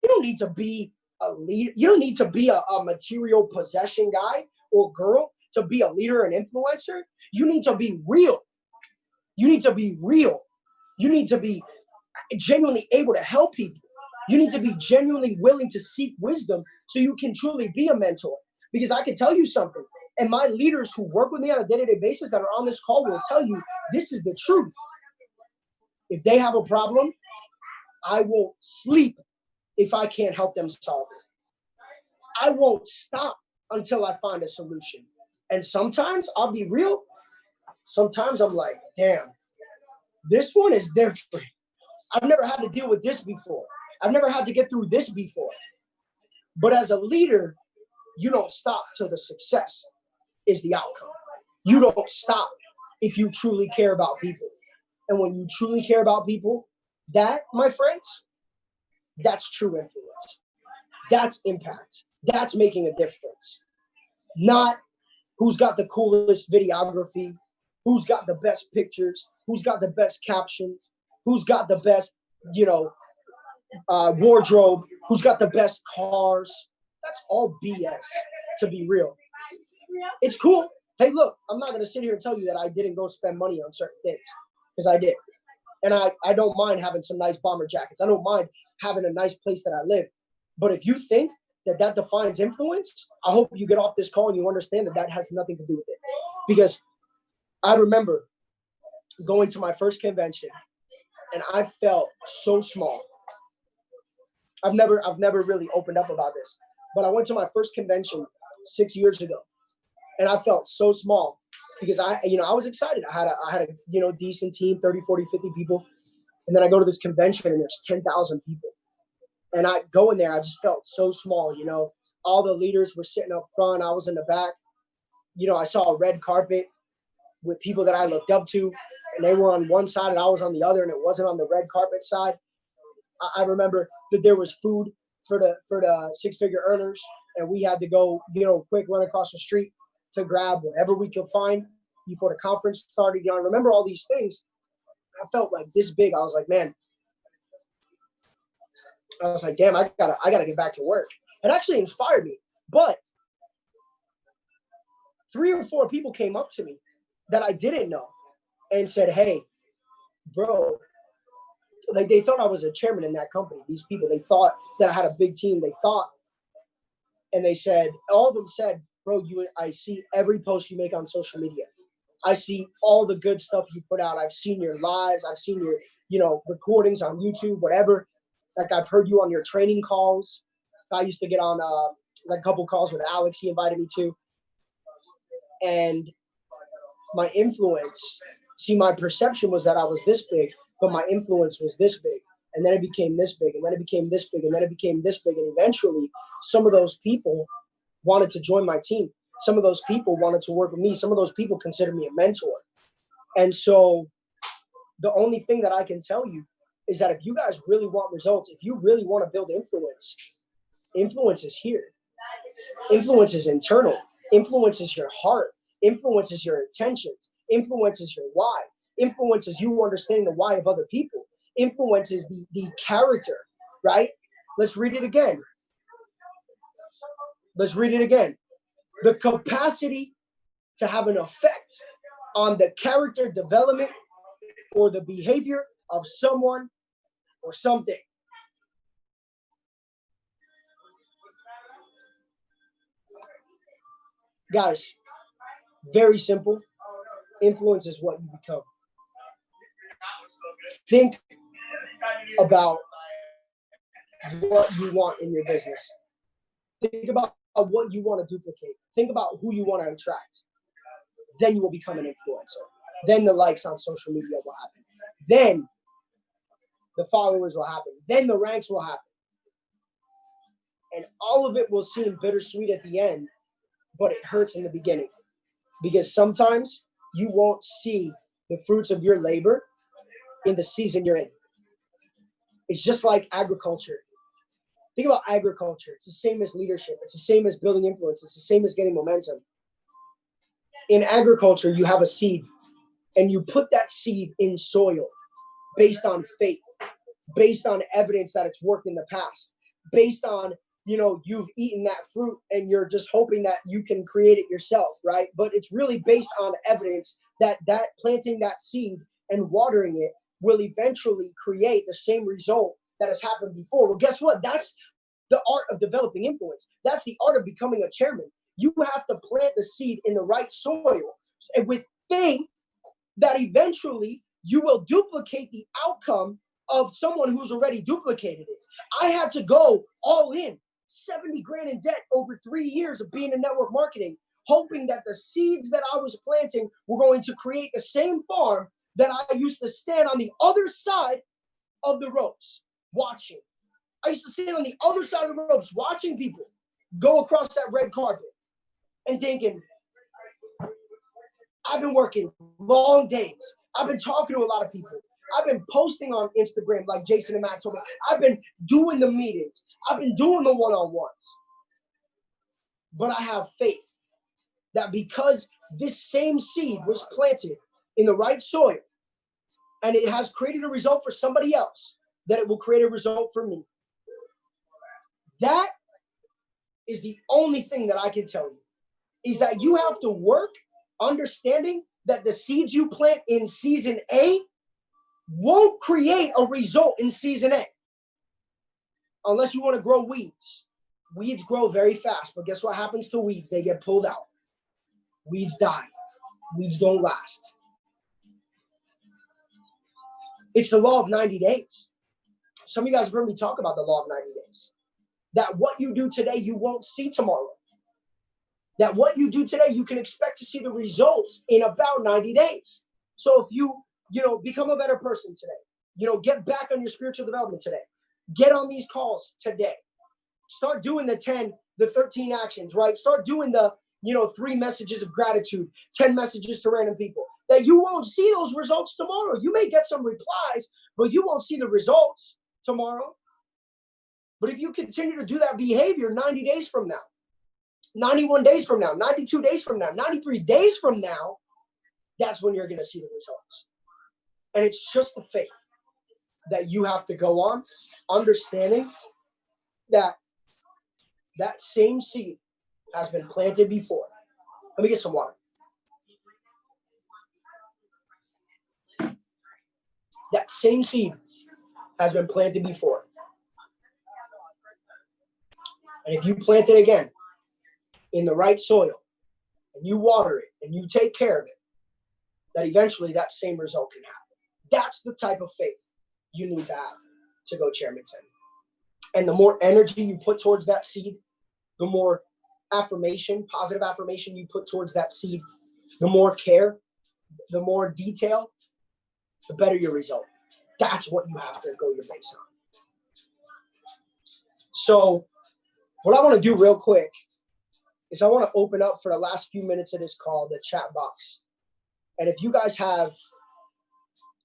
You don't need to be a leader. You don't need to be a material possession guy or girl to be a leader and influencer. You need to be real. You need to be real. You need to be genuinely able to help people. You need to be genuinely willing to seek wisdom so you can truly be a mentor. Because I can tell you something, and my leaders who work with me on a day-to-day basis that are on this call will tell you this is the truth. If they have a problem, I won't sleep if I can't help them solve it. I won't stop until I find a solution. And sometimes, I'll be real, sometimes I'm like, damn, this one is different. I've never had to deal with this before. I've never had to get through this before. But as a leader, you don't stop till the success is the outcome. You don't stop if you truly care about people. And when you truly care about people, that, my friends, that's true influence. That's impact. That's making a difference. Not who's got the coolest videography, who's got the best pictures, who's got the best captions, who's got the best, wardrobe, who's got the best cars. That's all BS, to be real. It's cool. Hey, look, I'm not going to sit here and tell you that I didn't go spend money on certain things, because I did. And I don't mind having some nice bomber jackets. I don't mind having a nice place that I live. But if you think that defines influence, I hope you get off this call and you understand that has nothing to do with it. Because I remember going to my first convention and I felt so small. I've never really opened up about this, but I went to my first convention 6 years ago and I felt so small because I was excited. I had a decent team, 30, 40, 50 people. And then I go to this convention and there's 10,000 people. And I go in there, I just felt so small, all the leaders were sitting up front. I was in the back. I saw a red carpet with people that I looked up to, and they were on one side and I was on the other, and it wasn't on the red carpet side. I remember that there was food for the six-figure earners, and we had to go, quick run across the street to grab whatever we could find before the conference started. I remember all these things. I felt like this big. I was like, man, damn, I gotta get back to work. It actually inspired me. But 3 or 4 people came up to me that I didn't know and said, hey, bro, like they thought I was a chairman in that company. These people, they thought that I had a big team. And they said, all of them said, bro, I see every post you make on social media. I see all the good stuff you put out. I've seen your lives. I've seen your, recordings on YouTube, whatever. Like I've heard you on your training calls. I used to get on a couple calls with Alex. He invited me to. And my influence, my perception was that I was this big, but my influence was this big. And then it became this big, and then it became this big, and then it became this big. And eventually, some of those people wanted to join my team. Some of those people wanted to work with me. Some of those people consider me a mentor. And so the only thing that I can tell you is that if you guys really want results, if you really want to build influence, influence is here. Influence is internal. Influence is your heart. Influence is your intentions. Influence is your why. Influence is you understanding the why of other people. influences the character, right? Let's read it again. Let's read it again. The capacity to have an effect on the character development or the behavior of someone or something. Guys, very simple. Influence is what you become. Think about what you want in your business. Think about what you want to duplicate. Think about who you want to attract. Then you will become an influencer. Then the likes on social media will happen. Then the followers will happen. Then the ranks will happen. And all of it will seem bittersweet at the end, but it hurts in the beginning. Because sometimes you won't see the fruits of your labor in the season you're in. It's just like agriculture. Think about agriculture. It's the same as leadership. It's the same as building influence. It's the same as getting momentum. In agriculture, you have a seed, and you put that seed in soil based on faith, based on evidence that it's worked in the past, based on, you've eaten that fruit and you're just hoping that you can create it yourself, right? But it's really based on evidence that planting that seed and watering it will eventually create the same result that has happened before. Well, guess what? That's the art of developing influence. That's the art of becoming a chairman. You have to plant the seed in the right soil and with faith that eventually you will duplicate the outcome of someone who's already duplicated it. I had to go all in, 70 grand in debt over 3 years of being in network marketing, hoping that the seeds that I was planting were going to create the same farm that I used to stand on the other side of the ropes watching. I used to stand on the other side of the ropes watching people go across that red carpet and thinking, I've been working long days. I've been talking to a lot of people. I've been posting on Instagram like Jason and Matt told me. I've been doing the meetings. I've been doing the one-on-ones. But I have faith that because this same seed was planted in the right soil and it has created a result for somebody else, that it will create a result for me. That is the only thing that I can tell you, is that you have to work understanding that the seeds you plant in season A won't create a result in season A. Unless you want to grow weeds. Weeds grow very fast, but guess what happens to weeds? They get pulled out. Weeds die. Weeds don't last. It's the law of 90 days. Some of you guys have heard me talk about the law of 90 days. That what you do today, you won't see tomorrow. That what you do today, you can expect to see the results in about 90 days. So if you become a better person today, get back on your spiritual development today, get on these calls today, start doing the 13 actions, right? Start doing the, 3 messages of gratitude, 10 messages to random people, that you won't see those results tomorrow. You may get some replies, but you won't see the results tomorrow. But if you continue to do that behavior 90 days from now, 91 days from now, 92 days from now, 93 days from now, that's when you're going to see the results. And it's just the faith that you have to go on, understanding that that same seed has been planted before. Let me get some water. That same seed has been planted before. And if you plant it again in the right soil, and you water it, and you take care of it, that eventually that same result can happen. That's the type of faith you need to have to go Chairman 10. And the more energy you put towards that seed, the more affirmation, positive affirmation you put towards that seed, the more care, the more detail, the better your result. That's what you have to go your base on. So what I want to do real quick is I want to open up for the last few minutes of this call, the chat box. And if you guys have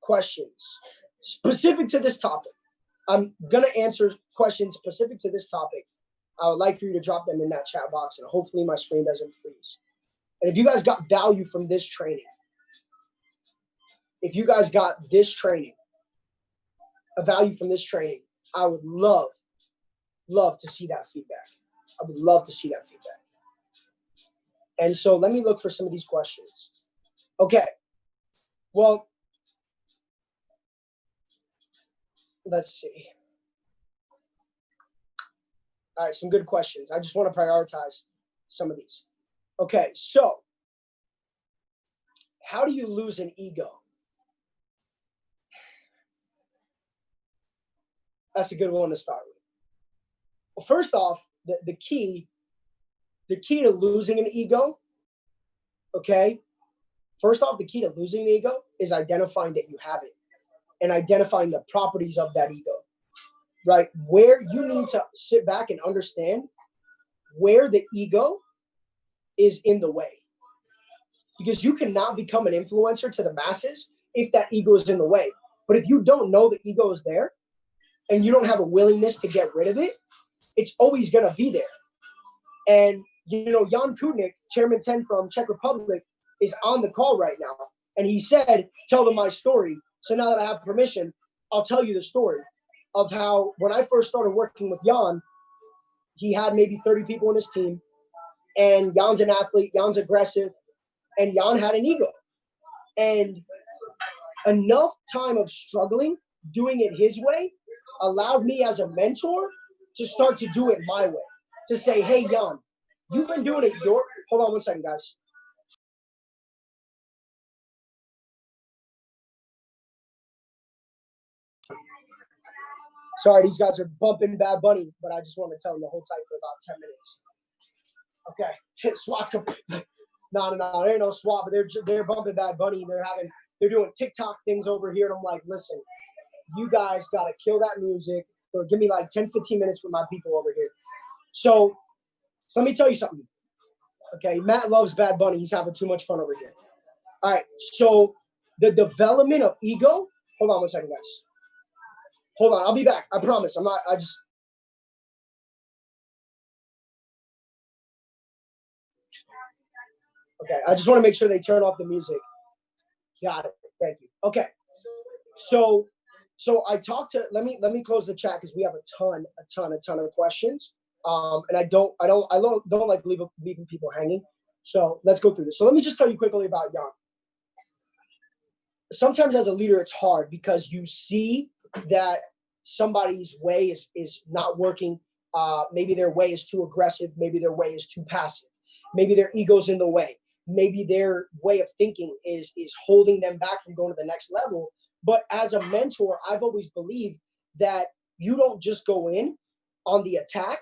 questions specific to this topic, I'm going to answer questions specific to this topic. I would like for you to drop them in that chat box, and hopefully my screen doesn't freeze. And if you guys got value from this training, a value from this training, I would love to see that feedback. I would love to see that feedback. And so let me look for some of these questions. Okay. Well, let's see. All right, some good questions. I just want to prioritize some of these. Okay, so how do you lose an ego? That's a good one to start with. Well, first off, the key to losing an ego, okay? First off, the key to losing an ego is identifying that you have it and identifying the properties of that ego, right? Where you need to sit back and understand where the ego is in the way. Because you cannot become an influencer to the masses if that ego is in the way. But if you don't know the ego is there and you don't have a willingness to get rid of it, it's always going to be there. And, you know, 𝐂𝐻𝐿 Chairman 10 from Czech Republic, is on the call right now. And he said, tell them my story. So now that I have permission, I'll tell you the story of how when I first started working with Jan, he had maybe 30 people in his team. And Jan's an athlete, Jan's aggressive, and Jan had an ego. And enough time of struggling, doing it his way, allowed me as a mentor to start to do it my way. To say, hey, Jan, you've been doing it your... Hold on one second, guys. Sorry, these guys are bumping Bad Bunny, but I just want to tell them to hold tight for about 10 minutes. Okay, SWAT's no, there ain't no SWAT, but they're bumping Bad Bunny. They're doing TikTok things over here, and I'm like, listen, you guys gotta kill that music, or give me like 10, 15 minutes with my people over here. So let me tell you something. Okay, Matt loves Bad Bunny. He's having too much fun over here. All right, so the development of ego. Hold on one second, guys. Hold on, I'll be back. I promise. Okay, I just want to make sure they turn off the music. Got it. Thank you. Okay. So I talked to, let me close the chat because we have a ton of questions. And I don't like leaving people hanging. So let's go through this. So let me just tell you quickly about Jan. Sometimes as a leader, it's hard because you see that somebody's way is not working. Maybe their way is too aggressive. Maybe their way is too passive. Maybe their ego's in the way. Maybe their way of thinking is holding them back from going to the next level. But as a mentor, I've always believed that you don't just go in on the attack,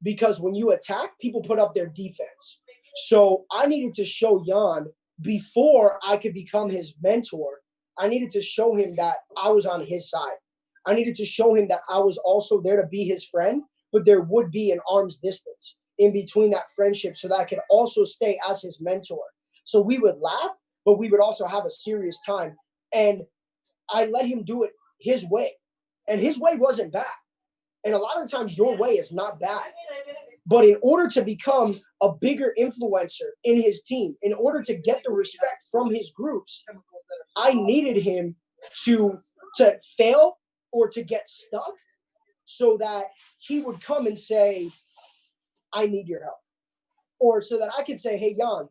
because when you attack, people put up their defense. So I needed to show Jan, before I could become his mentor, I needed to show him that I was on his side. I needed to show him that I was also there to be his friend, but there would be an arm's distance in between that friendship so that I could also stay as his mentor. So we would laugh, but we would also have a serious time. And I let him do it his way. And his way wasn't bad. And a lot of the times your way is not bad. But in order to become a bigger influencer in his team, in order to get the respect from his groups, I needed him to fail or to get stuck so that he would come and say, I need your help. Or so that I could say, hey, Jan,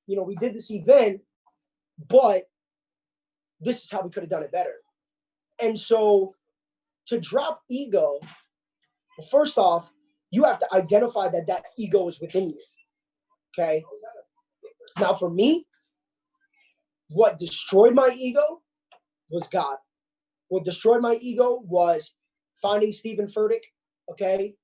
you know, we did this event, but this is how we could have done it better. And so to drop ego, well, first off, you have to identify that ego is within you. Okay. Now for me, what destroyed my ego was God. What destroyed my ego was finding Stephen Furtick. Okay.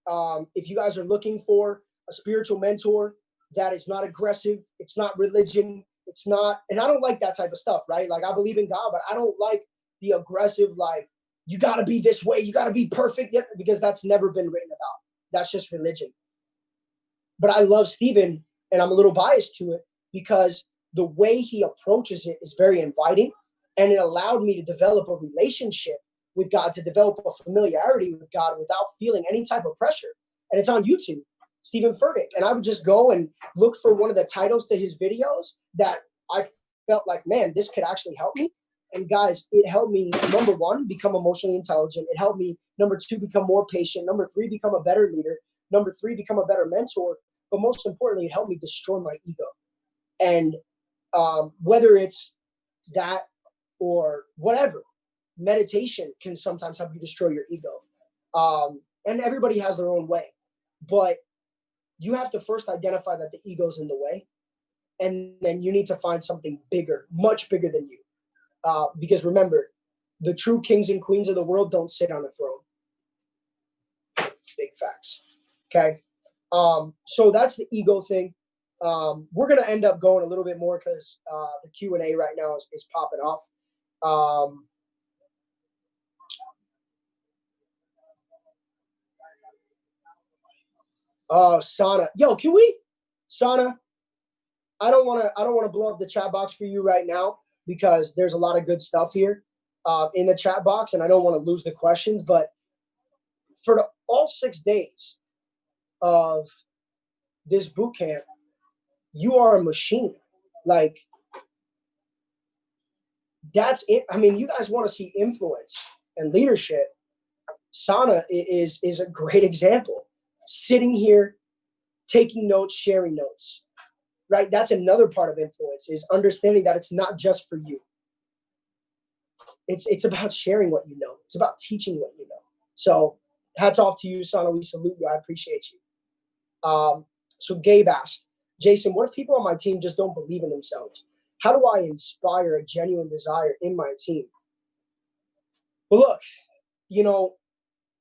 If you guys are looking for a spiritual mentor that is not aggressive, it's not religion, it's not, and I don't like that type of stuff, right? Like, I believe in God, but I don't like the aggressive, like, you got to be this way, you got to be perfect, because that's never been written about. That's just religion. But I love Stephen, and I'm a little biased to it because the way he approaches it is very inviting, and it allowed me to develop a relationship with God, to develop a familiarity with God without feeling any type of pressure. And it's on YouTube, Stephen Furtick. And I would just go and look for one of the titles to his videos that I felt like, man, this could actually help me. And guys, it helped me, number one, become emotionally intelligent. It helped me, number two, become more patient. Number three, become a better leader. Number three, become a better mentor. But most importantly, it helped me destroy my ego. And whether it's that or whatever, meditation can sometimes help you destroy your ego. And everybody has their own way. But you have to first identify that the ego's in the way. And then you need to find something bigger, much bigger than you. Because remember, the true kings and queens of the world don't sit on a throne. Big facts. Okay. So that's the ego thing. We're going to end up going a little bit more because the Q&A right now is popping off. Sana. Yo, can we? Sana, I don't want to blow up the chat box for you right now because there's a lot of good stuff here in the chat box, and I don't want to lose the questions. But for all 6 days of this boot camp, you are a machine. Like, that's it. I mean, you guys want to see influence and leadership. Sana is a great example. Sitting here, taking notes, sharing notes. Right? That's another part of influence, is understanding that it's not just for you. It's about sharing what you know. It's about teaching what you know. So hats off to you, Sana. We salute you. I appreciate you. So Gabe asked, Jason, what if people on my team just don't believe in themselves? How do I inspire a genuine desire in my team? Well, look,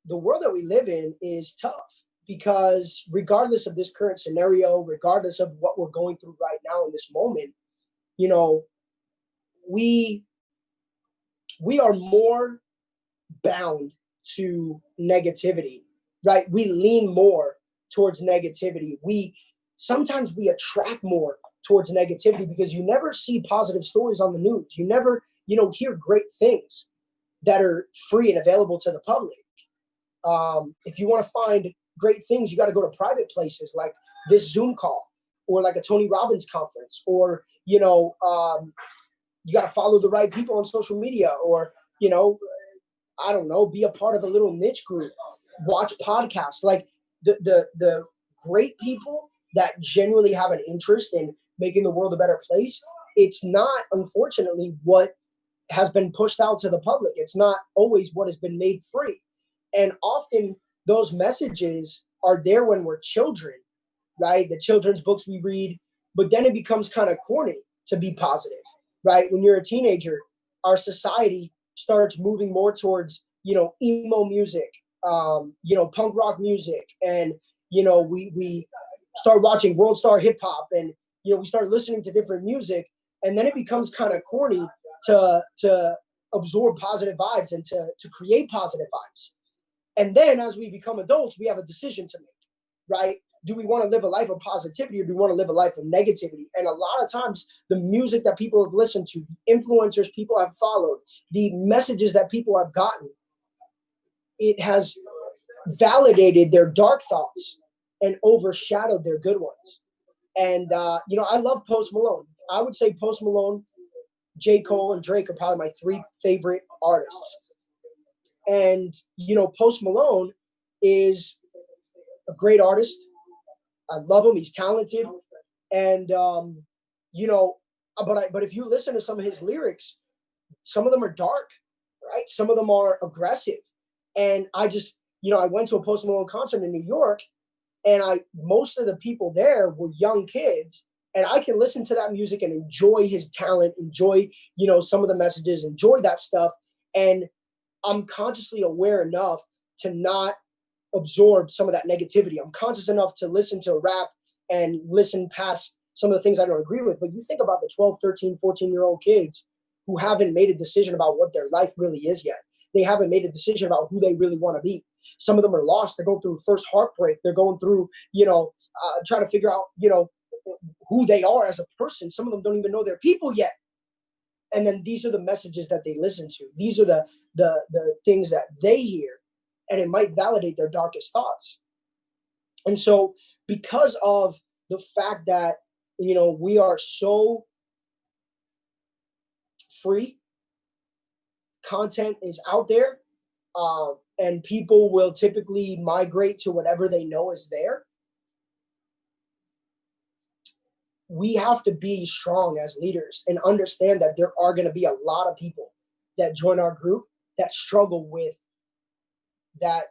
the world that we live in is tough. Because regardless of this current scenario, regardless of what we're going through right now in this moment, we are more bound to negativity, right? We lean more towards negativity. Sometimes we attract more towards negativity because you never see positive stories on the news. You never, hear great things that are free and available to the public. If you want to find great things, you got to go to private places like this Zoom call or like a Tony Robbins conference, or, you got to follow the right people on social media, or, I don't know, be a part of a little niche group, watch podcasts. Like the great people that genuinely have an interest in making the world a better place. It's not, unfortunately, what has been pushed out to the public. It's not always what has been made free. And often those messages are there when we're children, right? The children's books we read, but then it becomes kind of corny to be positive, right? When you're a teenager, our society starts moving more towards, emo music, punk rock music. And, we start watching World Star Hip Hop, and, we start listening to different music, and then it becomes kind of corny to absorb positive vibes and to create positive vibes. And then as we become adults, we have a decision to make, right? Do we want to live a life of positivity, or do we want to live a life of negativity? And a lot of times the music that people have listened to, the influencers people have followed, the messages that people have gotten, it has validated their dark thoughts and overshadowed their good ones. And, I love Post Malone. I would say Post Malone, J. Cole, and Drake are probably my 3 favorite artists. And, Post Malone is a great artist. I love him. He's talented. And, but if you listen to some of his lyrics, some of them are dark, right? Some of them are aggressive. And I just, I went to a Post Malone concert in New York, and most of the people there were young kids. And I can listen to that music and enjoy his talent, enjoy, some of the messages, enjoy that stuff. And I'm consciously aware enough to not absorb some of that negativity. I'm conscious enough to listen to rap and listen past some of the things I don't agree with. But you think about the 12, 13, 14-year-old kids who haven't made a decision about what their life really is yet. They haven't made a decision about who they really want to be. Some of them are lost. They're going through first heartbreak. They're going through, trying to figure out, who they are as a person. Some of them don't even know they're people yet. And then these are the messages that they listen to. These are the things that they hear, and it might validate their darkest thoughts. And so because of the fact that, we are so free content is out there, and people will typically migrate to whatever they know is there. We have to be strong as leaders and understand that there are going to be a lot of people that join our group that struggle with that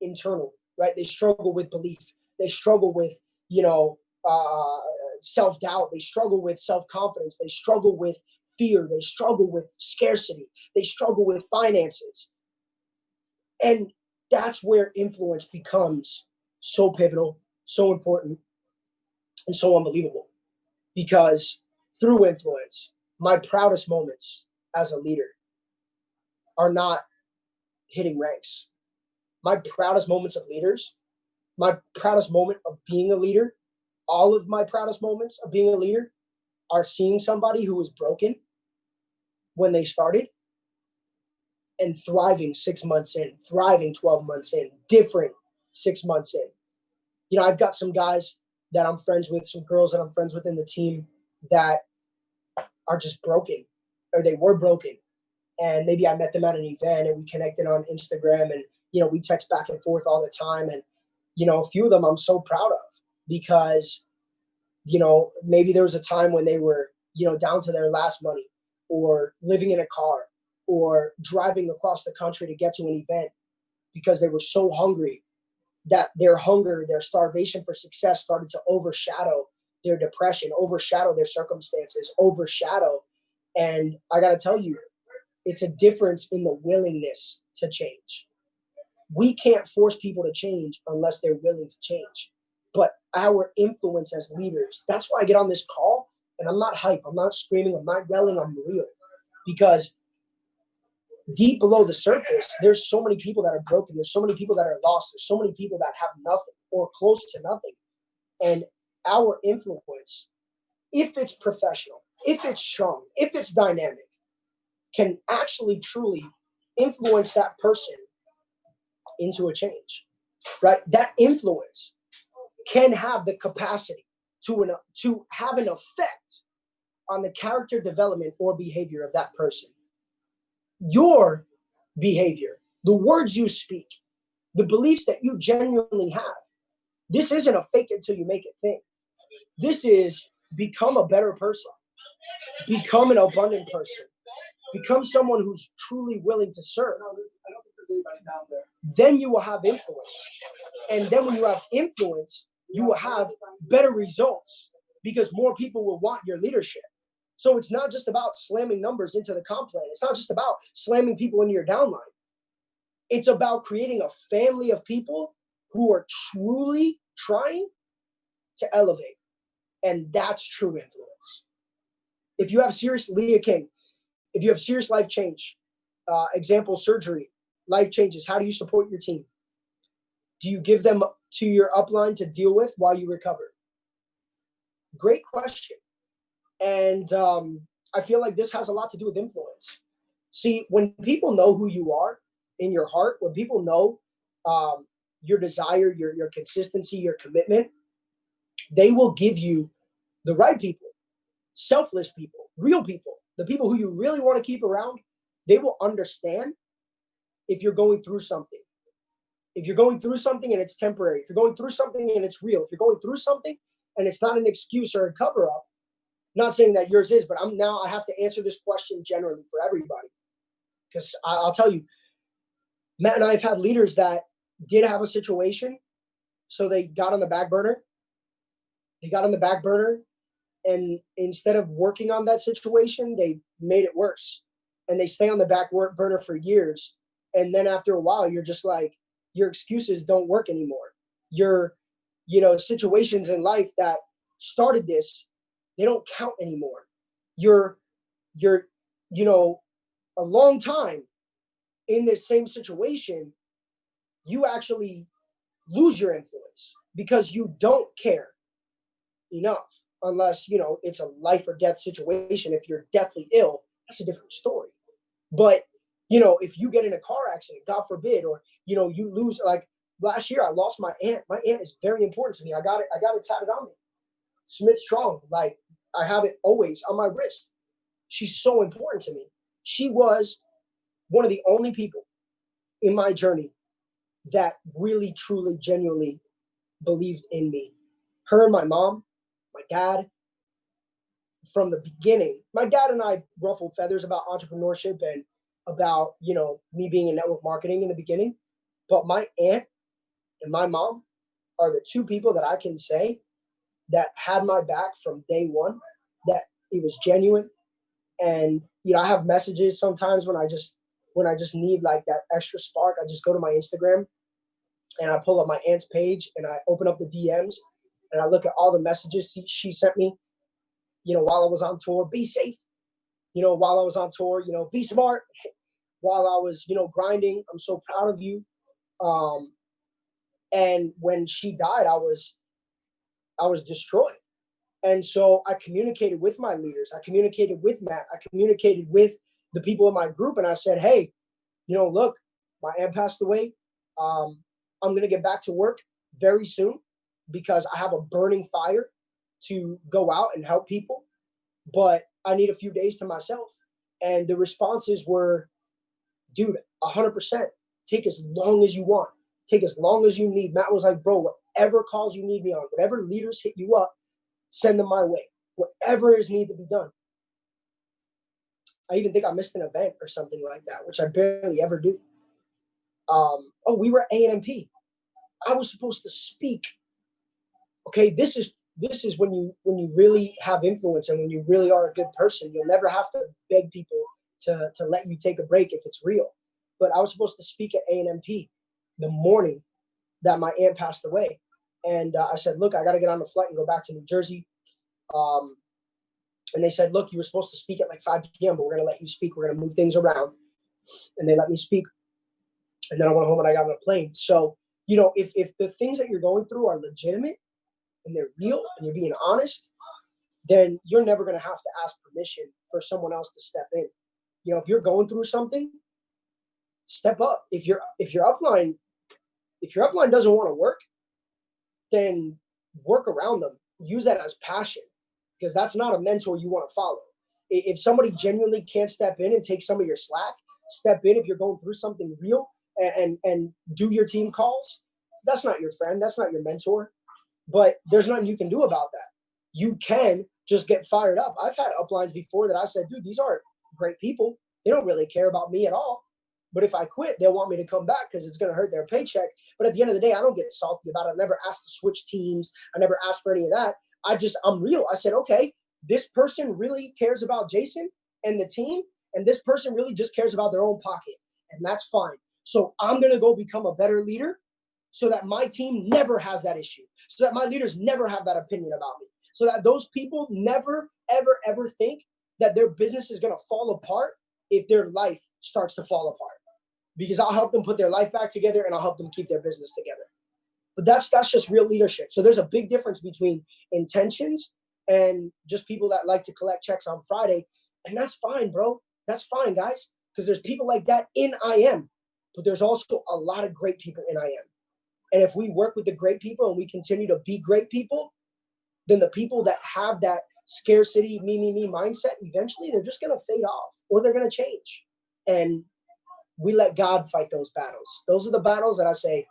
internal, right? They struggle with belief. They struggle with, self-doubt. They struggle with self-confidence. They struggle with fear. They struggle with scarcity. They struggle with finances. And that's where influence becomes so pivotal, so important, and so unbelievable. Because through influence, my proudest moments as a leader are not hitting ranks. My proudest moments of leaders, my proudest moment of being a leader, all of my proudest moments of being a leader are seeing somebody who was broken when they started and thriving 6 months in, thriving 12 months in, different 6 months in. I've got some guys that I'm friends with, some girls that I'm friends with in the team that are just broken, or they were broken. And maybe I met them at an event and we connected on Instagram, and, we text back and forth all the time. And, a few of them I'm so proud of because, maybe there was a time when they were, down to their last money, or living in a car, or driving across the country to get to an event because they were so hungry that their hunger, their starvation for success started to overshadow their depression, overshadow their circumstances, overshadow. And I got to tell you, it's a difference in the willingness to change. We can't force people to change unless they're willing to change. But our influence as leaders, that's why I get on this call and I'm not hype, I'm not screaming, I'm not yelling, I'm real. Because deep below the surface, there's so many people that are broken. There's so many people that are lost. There's so many people that have nothing or close to nothing. And our influence, if it's professional, if it's strong, if it's dynamic, can actually truly influence that person into a change, right? That influence can have the capacity to have an effect on the character development or behavior of that person. Your behavior, the words you speak, the beliefs that you genuinely have, this isn't a fake it till you make it thing. This is become a better person, become an abundant person, become someone who's truly willing to serve. Then you will have influence. And then when you have influence, you will have better results because more people will want your leadership. So it's not just about slamming numbers into the comp plan. It's not just about slamming people into your downline. It's about creating a family of people who are truly trying to elevate. And that's true influence. If you have serious, Leah King, if you have serious life change, example, surgery, life changes, how do you support your team? Do you give them to your upline to deal with while you recover? Great question. And I feel like this has a lot to do with influence. See, when people know who you are in your heart, when people know your desire, your consistency, your commitment, they will give you the right people, selfless people, real people, the people who you really want to keep around. They will understand if you're going through something. If you're going through something and it's temporary, if you're going through something and it's real, if you're going through something and it's not an excuse or a cover-up, not saying that yours is, but I have to answer this question generally for everybody. Because I'll tell you, Matt and I have had leaders that did have a situation, so they got on the back burner. They got on the back burner, and instead of working on that situation, they made it worse. And they stay on the back burner for years. And then after a while, you're just like, your excuses don't work anymore. Your, situations in life that started this, they don't count anymore. You're, a long time in this same situation, you actually lose your influence because you don't care enough unless, it's a life or death situation. If you're deathly ill, that's a different story. But, if you get in a car accident, God forbid, or, you lose, like last year, I lost my aunt. My aunt is very important to me. I got it tatted on me. Smith Strong, like I have it always on my wrist. She's so important to me. She was one of the only people in my journey that really, truly, genuinely believed in me. Her and my mom, my dad, from the beginning. My dad and I ruffled feathers about entrepreneurship and about, you know, me being in network marketing in the beginning. But my aunt and my mom are the two people that I can say that had my back from day one, that it was genuine. And, you know, I have messages sometimes when I just need like that extra spark. I just go to my Instagram and I pull up my aunt's page and I open up the DMs and I look at all the messages she sent me, you know, while I was on tour. Be safe, you know, while I was on tour, you know, be smart while I was, you know, grinding. I'm so proud of you. And when she died, I was destroyed. And so I communicated with my leaders. I communicated with Matt. I communicated with the people in my group. And I said, hey, you know, look, my aunt passed away. I'm going to get back to work very soon because I have a burning fire to go out and help people. But I need a few days to myself. And the responses were, dude, 100%. Take as long as you want. Take as long as you need. Matt was like, bro, whatever calls you need me on, whatever leaders hit you up, send them my way. Whatever is need to be done. I even think I missed an event or something like that, which I barely ever do. We were at A&MP. I was supposed to speak. Okay, this is when you really have influence and when you really are a good person. You'll never have to beg people to let you take a break if it's real. But I was supposed to speak at A&MP the morning that my aunt passed away. And I said, look, I got to get on the flight and go back to New Jersey. And they said, look, you were supposed to speak at like 5 p.m., but we're going to let you speak. We're going to move things around. And they let me speak. And then I went home and I got on a plane. So, you know, if the things that you're going through are legitimate and they're real and you're being honest, then you're never going to have to ask permission for someone else to step in. You know, if you're going through something, step up. If your upline doesn't want to work, then work around them. Use that as passion, because that's not a mentor you want to follow. If somebody genuinely can't step in and take some of your slack, step in if you're going through something real and do your team calls. That's not your friend. That's not your mentor. But there's nothing you can do about that. You can just get fired up. I've had uplines before that I said, dude, these aren't great people. They don't really care about me at all. But if I quit, they'll want me to come back because it's going to hurt their paycheck. But at the end of the day, I don't get salty about it. I never asked to switch teams. I never asked for any of that. I'm real. I said, okay, this person really cares about Jason and the team, and this person really just cares about their own pocket, and that's fine. So I'm going to go become a better leader so that my team never has that issue, so that my leaders never have that opinion about me, so that those people never, ever, ever think that their business is going to fall apart if their life starts to fall apart, because I'll help them put their life back together and I'll help them keep their business together. But that's just real leadership. So there's a big difference between intentions and just people that like to collect checks on Friday. And that's fine, bro. That's fine, guys, because there's people like that in IM, but there's also a lot of great people in IM. And if we work with the great people and we continue to be great people, then the people that have that scarcity, me mindset, eventually they're just going to fade off or they're going to change. And we let God fight those battles. Those are the battles that I say,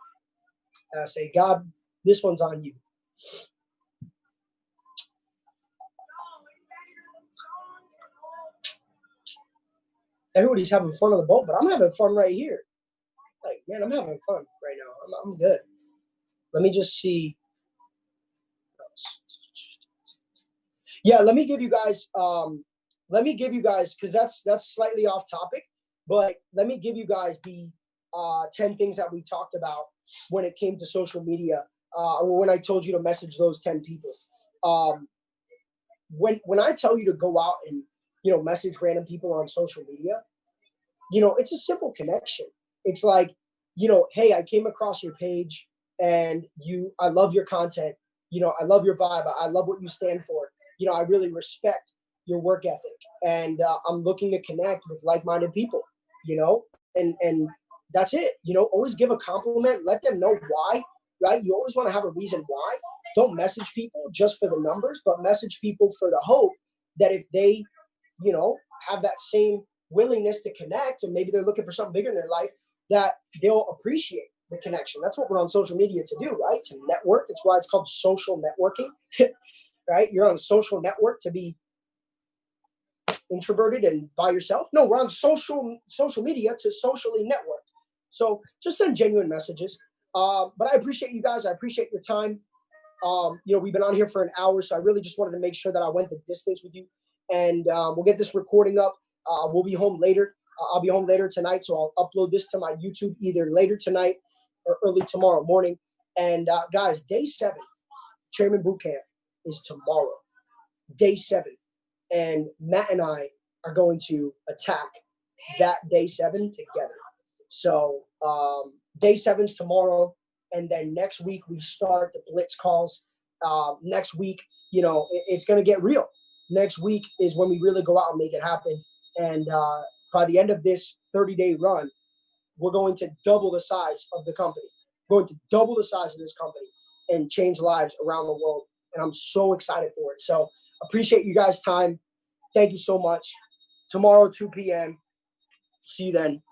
God, this one's on you. Everybody's having fun on the boat, but I'm having fun right here. Like, man, I'm having fun right now. I'm good. Let me just see. Yeah, let me give you guys, because that's slightly off topic, but let me give you guys the 10 things that we talked about when it came to social media, or when I told you to message those 10 people. When I tell you to go out and, you know, message random people on social media, you know, it's a simple connection. It's like, you know, hey, I came across your page and I love your content. You know, I love your vibe. I love what you stand for. You know, I really respect your work ethic, and I'm looking to connect with like-minded people, you know, and that's it. You know, always give a compliment. Let them know why, right? You always want to have a reason why. Don't message people just for the numbers, but message people for the hope that if they, you know, have that same willingness to connect, and maybe they're looking for something bigger in their life, that they'll appreciate the connection. That's what we're on social media to do, right? To network. That's why it's called social networking, right? You're on a social network to be introverted and by yourself. No, we're on social media to socially network. So just send genuine messages. But I appreciate you guys. I appreciate your time. We've been on here for an hour, so I really just wanted to make sure that I went the distance with you. And we'll get this recording up. We'll be home later. I'll be home later tonight, so I'll upload this to my YouTube either later tonight or early tomorrow morning. And guys, day 7, Chairman Bootcamp is tomorrow. Day 7. And Matt and I are going to attack that day 7 together. So day 7's tomorrow. And then next week, we start the blitz calls. Next week, it's going to get real. Next week is when we really go out and make it happen. And by the end of this 30-day run, we're going to double the size of the company. We're going to double the size of this company and change lives around the world. And I'm so excited for it. So appreciate you guys' time. Thank you so much. Tomorrow, 2 p.m. See you then.